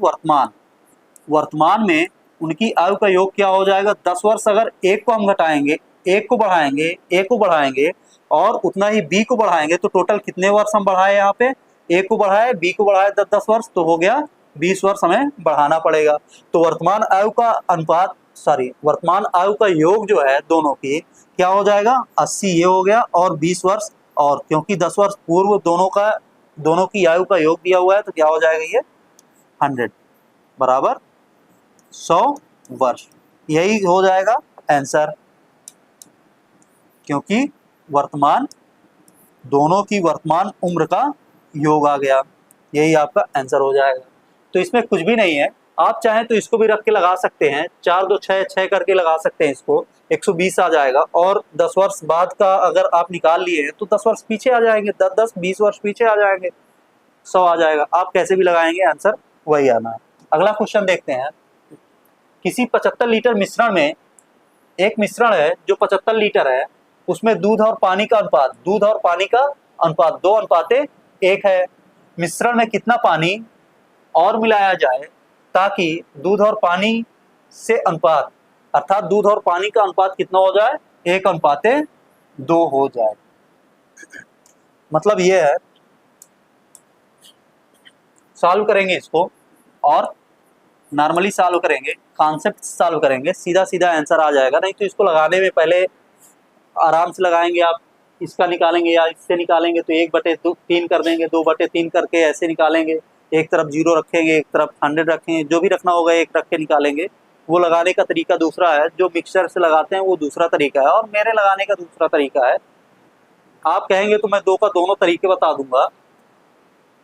[SPEAKER 1] वर्तमान में उनकी आयु का योग क्या हो जाएगा, 10 वर्ष अगर 1 को हम घटाएंगे, 1 को बढ़ाएंगे, A को बढ़ाएंगे और उतना ही B को बढ़ाएंगे, तो टोटल कितने वर्ष हम बढ़ाए, यहाँ पे A को बढ़ाए, B को बढ़ाए 10 वर्ष, तो हो गया 20 वर्ष हमें बढ़ाना पड़ेगा। तो वर्तमान आयु का अनुपात, वर्तमान आयु का योग जो है दोनों की क्या हो जाएगा, 80 ये हो गया और 20 वर्ष, और क्योंकि 10 वर्ष पूर्व दोनों की आयु का योग दिया हुआ है, तो क्या हो जाएगा, ये 100 बराबर 100 वर्ष। यही हो जाएगा आंसर, क्योंकि दोनों की वर्तमान उम्र का योग आ गया, यही आपका आंसर हो जाएगा। तो इसमें कुछ भी नहीं है, आप चाहें तो इसको भी रख के लगा सकते हैं, 4 2 6 6 करके लगा सकते हैं, इसको 120 आ जाएगा। और 10 वर्ष बाद का अगर आप निकाल लिए हैं तो 10 वर्ष पीछे आ जाएंगे, 10-20 वर्ष पीछे आ जाएंगे, 100 आ जाएगा। आप कैसे भी लगाएंगे आंसर वही आना है। अगला क्वेश्चन देखते हैं, किसी 75 लीटर मिश्रण में, एक मिश्रण है जो 75 लीटर है, उसमें दूध और पानी का अनुपात 2:1 है। मिश्रण में कितना पानी और मिलाया जाए ताकि दूध और पानी से अनुपात, अर्थात दूध और पानी का अनुपात कितना हो जाए, 1:2 हो जाए। मतलब ये है, सॉल्व करेंगे इसको और नॉर्मली सॉल्व करेंगे, कॉन्सेप्ट सॉल्व करेंगे, सीधा सीधा आंसर आ जाएगा। नहीं तो इसको लगाने में पहले आराम से लगाएंगे, आप इसका निकालेंगे या इससे निकालेंगे तो 1/3 कर देंगे, 2/3 करके ऐसे निकालेंगे, एक तरफ 0 रखेंगे, एक तरफ 100 रखेंगे, जो भी रखना होगा एक रख के निकालेंगे। वो लगाने का तरीका दूसरा है, जो मिक्सचर से लगाते हैं वो दूसरा तरीका है, और मेरे लगाने का दूसरा तरीका है। आप कहेंगे तो मैं दोनों तरीके बता दूंगा,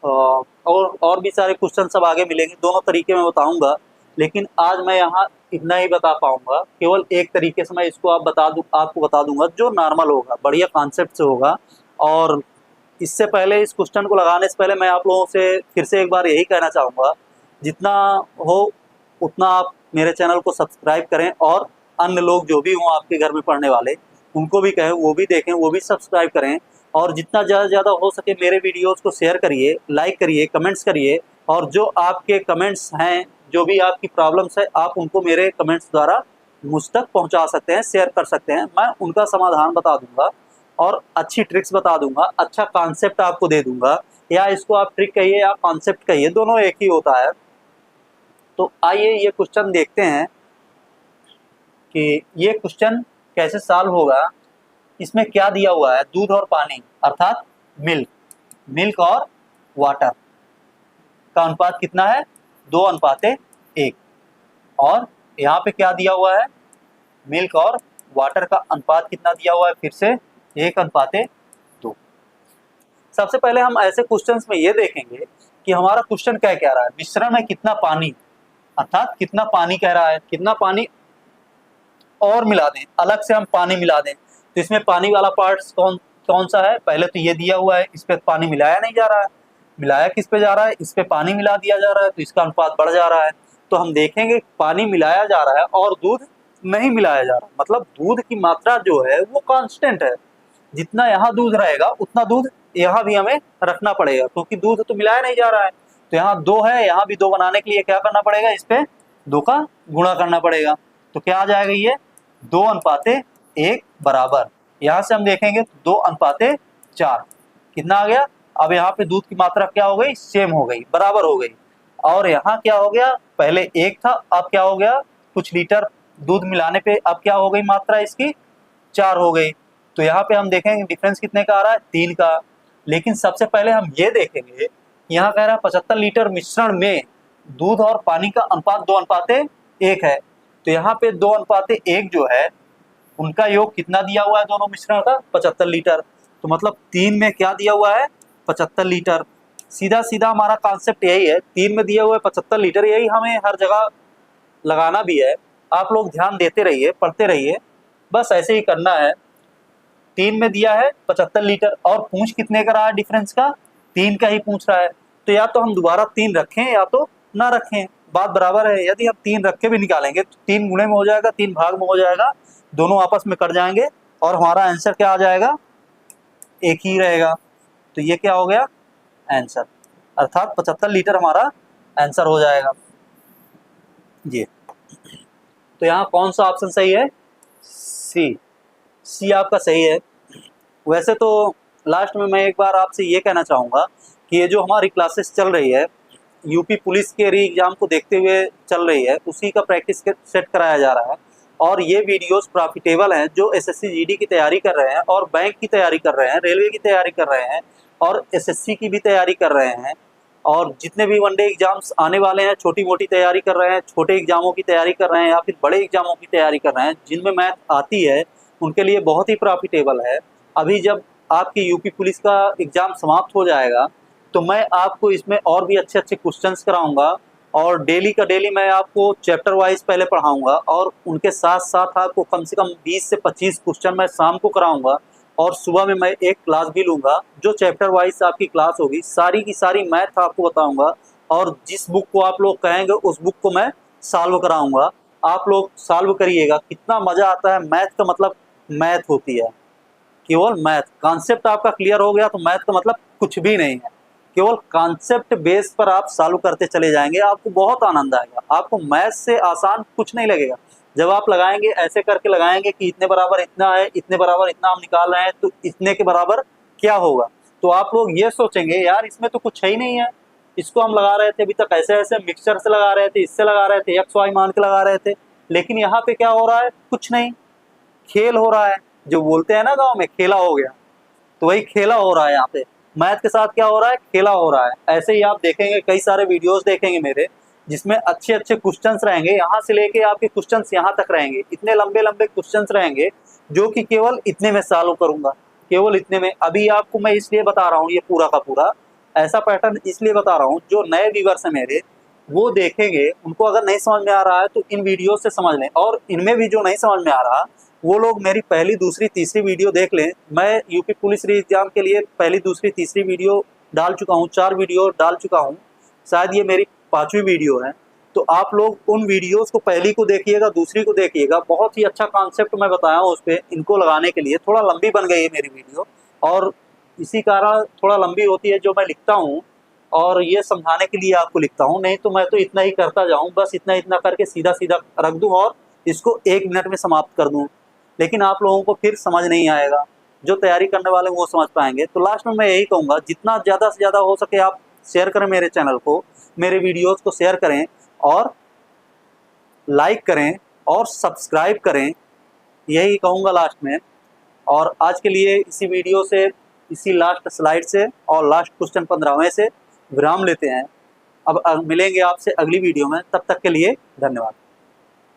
[SPEAKER 1] और भी सारे क्वेश्चन सब आगे मिलेंगे, दोनों तरीके में बताऊंगा, लेकिन आज मैं यहाँ इतना ही बता पाऊंगा, केवल एक तरीके से मैं इसको आपको बता दूंगा जो नॉर्मल होगा, बढ़िया कॉन्सेप्ट से होगा। और इससे पहले, इस क्वेश्चन को लगाने से पहले मैं आप लोगों से फिर से एक बार यही कहना चाहूँगा, जितना हो उतना आप मेरे चैनल को सब्सक्राइब करें, और अन्य लोग जो भी हों आपके घर में पढ़ने वाले, उनको भी कहें वो भी देखें, वो भी सब्सक्राइब करें, और जितना ज़्यादा से ज़्यादा हो सके मेरे वीडियोज़ को शेयर करिए, लाइक करिए, कमेंट्स करिए, और जो आपके कमेंट्स हैं, जो भी आपकी प्रॉब्लम्स है, आप उनको मेरे कमेंट्स द्वारा मुझ तक पहुंचा सकते हैं, शेयर कर सकते हैं, मैं उनका समाधान बता दूंगा और अच्छी ट्रिक्स बता दूंगा, अच्छा कॉन्सेप्ट आपको दे दूंगा, या इसको आप ट्रिक कहिए या कॉन्सेप्ट कहिए, दोनों एक ही होता है। तो आइए ये क्वेश्चन देखते हैं कि ये क्वेश्चन कैसे सॉल्व होगा। इसमें क्या दिया हुआ है, दूध और पानी अर्थात मिल्क और वाटर का अनुपात कितना है, 2:1। और यहाँ पे क्या दिया हुआ है, मिल्क और वाटर का अनुपात कितना दिया हुआ है, फिर से 1:2। सबसे पहले हम ऐसे क्वेश्चंस में ये देखेंगे कि हमारा क्वेश्चन क्या कह रहा है, मिश्रण में कितना पानी, अर्थात कितना पानी कह रहा है, कितना पानी और मिला दें, अलग से हम पानी मिला दें। तो इसमें पानी वाला पार्ट कौन सा है, पहले तो ये दिया हुआ है, इस पर पानी मिलाया नहीं जा रहा है, मिलाया किस पे जा रहा है, इस पे पानी मिला दिया जा रहा है तो इसका अनुपात बढ़ जा रहा है। तो हम देखेंगे पानी मिलाया जा रहा है और दूध नहीं मिलाया जा रहा, मतलब दूध की मात्रा जो है वो कांस्टेंट है। जितना यहाँ दूध रहेगा उतना दूध यहाँ भी हमें रखना पड़ेगा, क्योंकि दूध तो मिलाया नहीं जा रहा है। तो यहाँ 2 है, यहाँ भी 2 बनाने के लिए क्या करना पड़ेगा, इस पे 2 का गुणा करना पड़ेगा। तो क्या आ जाएगा, ये 2:1 बराबर। यहाँ से हम देखेंगे 2:4 कितना आ गया। अब यहाँ पे दूध की मात्रा क्या हो गई, सेम हो गई, बराबर हो गई। और यहाँ क्या हो गया, पहले 1 था, अब क्या हो गया, कुछ लीटर दूध मिलाने पे अब क्या हो गई मात्रा इसकी, 4 हो गई। तो यहाँ पे हम देखेंगे डिफरेंस कितने का आ रहा है, 3 का। लेकिन सबसे पहले हम ये देखेंगे, यहाँ कह रहा है 75 लीटर मिश्रण में दूध और पानी का अनुपात 2:1 है। तो यहाँ पे 2:1 जो है उनका योग कितना दिया हुआ है दोनों मिश्रण का, 75 लीटर। तो मतलब 3 में क्या दिया हुआ है, 75 लीटर। सीधा सीधा हमारा कॉन्सेप्ट यही है, 3 में दिया हुआ है 75 लीटर, यही हमें हर जगह लगाना भी है। आप लोग ध्यान देते रहिए, पढ़ते रहिए, बस ऐसे ही करना है। 3 में दिया है 75 लीटर और पूछ कितने का रहा है डिफरेंस का, 3 का ही पूछ रहा है। तो या तो हम दोबारा 3 रखें या तो ना रखें, बात बराबर है। यदि हम 3 रख के भी निकालेंगे तो 3 गुणे में हो जाएगा, 3 भाग में हो जाएगा, दोनों आपस में कट जाएंगे और हमारा आंसर क्या आ जाएगा, 1 ही रहेगा। तो ये क्या हो गया आंसर, अर्थात 75 लीटर हमारा आंसर हो जाएगा ये। तो यहाँ कौन सा ऑप्शन सही है, सी आपका सही है। वैसे तो लास्ट में मैं एक बार आपसे ये कहना चाहूँगा कि ये जो हमारी क्लासेस चल रही है यूपी पुलिस के री एग्जाम को देखते हुए चल रही है, उसी का प्रैक्टिस सेट कराया जा रहा है। और ये वीडियोस प्रॉफिटेबल हैं, जो एसएससी जीडी की तैयारी कर रहे हैं और बैंक की तैयारी कर रहे हैं, रेलवे की तैयारी कर रहे हैं और एसएससी की भी तैयारी कर रहे हैं, और जितने भी वनडे एग्जाम्स आने वाले हैं, छोटी मोटी तैयारी कर रहे हैं, छोटे एग्जामों की तैयारी कर रहे हैं या फिर बड़े एग्जामों की तैयारी कर रहे हैं, जिनमें मैथ आती है, उनके लिए बहुत ही प्रॉफिटेबल है। अभी जब आपकी यूपी पुलिस का एग्ज़ाम समाप्त हो जाएगा तो मैं आपको इसमें और भी अच्छे अच्छे क्वेश्चंस कराऊंगा, और डेली का डेली मैं आपको चैप्टर वाइज पहले पढ़ाऊंगा, और उनके साथ साथ आपको कम से कम 20 से 25 क्वेश्चन मैं शाम को कराऊंगा, और सुबह में मैं एक क्लास भी लूँगा जो चैप्टर वाइज आपकी क्लास होगी। सारी की सारी मैथ आपको बताऊँगा, और जिस बुक को आप लोग कहेंगे उस बुक को मैं सॉल्व कराऊँगा। आप लोग सॉल्व करिएगा, कितना मज़ा आता है। मैथ का मतलब मैथ होती है, केवल मैथ। कॉन्सेप्ट आपका क्लियर हो गया तो मैथ का मतलब कुछ भी नहीं है। केवल कॉन्सेप्ट बेस पर आप सॉल्व करते चले जाएंगे, आपको बहुत आनंद आएगा। आपको मैथ से आसान कुछ नहीं लगेगा। जब आप लगाएंगे, ऐसे करके लगाएंगे कि इतने बराबर इतना है, इतने बराबर इतना हम निकाल रहे हैं, तो इतने के बराबर क्या होगा, तो आप लोग ये सोचेंगे यार इसमें तो कुछ है ही नहीं है, इसको हम लगा रहे थे अभी तक ऐसे ऐसे मिक्सचर से लगा रहे थे, इससे लगा रहे थे, एक्स वाई मान के लगा रहे थे। लेकिन यहाँ पे क्या हो रहा है, कुछ नहीं, खेल हो रहा है। जो बोलते हैं ना गाँव में, खेला हो गया, तो वही खेला हो रहा है यहाँ पे। मैथ के साथ क्या हो रहा है, खेला हो रहा है। ऐसे ही आप देखेंगे, कई सारे वीडियोस देखेंगे मेरे, जिसमें अच्छे अच्छे क्वेश्चंस रहेंगे, यहाँ से लेके आपके क्वेश्चंस यहाँ तक रहेंगे, इतने लंबे लंबे क्वेश्चंस रहेंगे जो कि केवल इतने में सॉल्व करूंगा, केवल इतने में। अभी आपको मैं इसलिए बता रहा हूँ ये पूरा का पूरा ऐसा पैटर्न इसलिए बता रहा हूँ, जो नए व्यूअर्स हैं मेरे, वो देखेंगे, उनको अगर नहीं समझ में आ रहा है तो इन वीडियो से समझ लें, और इनमें भी जो नहीं समझ में आ रहा वो लोग मेरी पहली, दूसरी, तीसरी वीडियो देख लें। मैं यूपी पुलिस री एग्जाम के लिए पहली, दूसरी, तीसरी वीडियो डाल चुका हूँ, 4 वीडियो डाल चुका हूँ, शायद ये मेरी 5वीं वीडियो है। तो आप लोग उन वीडियोस को, पहली को देखिएगा, दूसरी को देखिएगा, बहुत ही अच्छा कॉन्सेप्ट मैं बताया हूँ उस पर। इनको लगाने के लिए थोड़ा लंबी बन गई है मेरी वीडियो, और इसी कारण थोड़ा लंबी होती है जो मैं लिखता हूँ, और ये समझाने के लिए आपको लिखता हूँ। नहीं तो मैं तो इतना ही करता जाऊँ, बस इतना इतना करके सीधा सीधा रख दूँ और इसको 1 मिनट में समाप्त कर दूँ, लेकिन आप लोगों को फिर समझ नहीं आएगा। जो तैयारी करने वाले वो समझ पाएंगे। तो लास्ट में मैं यही कहूँगा, जितना ज़्यादा से ज़्यादा हो सके आप शेयर करें मेरे चैनल को, मेरे वीडियोस को शेयर करें और लाइक करें और सब्सक्राइब करें, यही कहूँगा लास्ट में। और आज के लिए इसी वीडियो से, इसी लास्ट स्लाइड से और लास्ट क्वेश्चन 15वें से विराम लेते हैं। अब मिलेंगे आपसे अगली वीडियो में, तब तक के लिए धन्यवाद।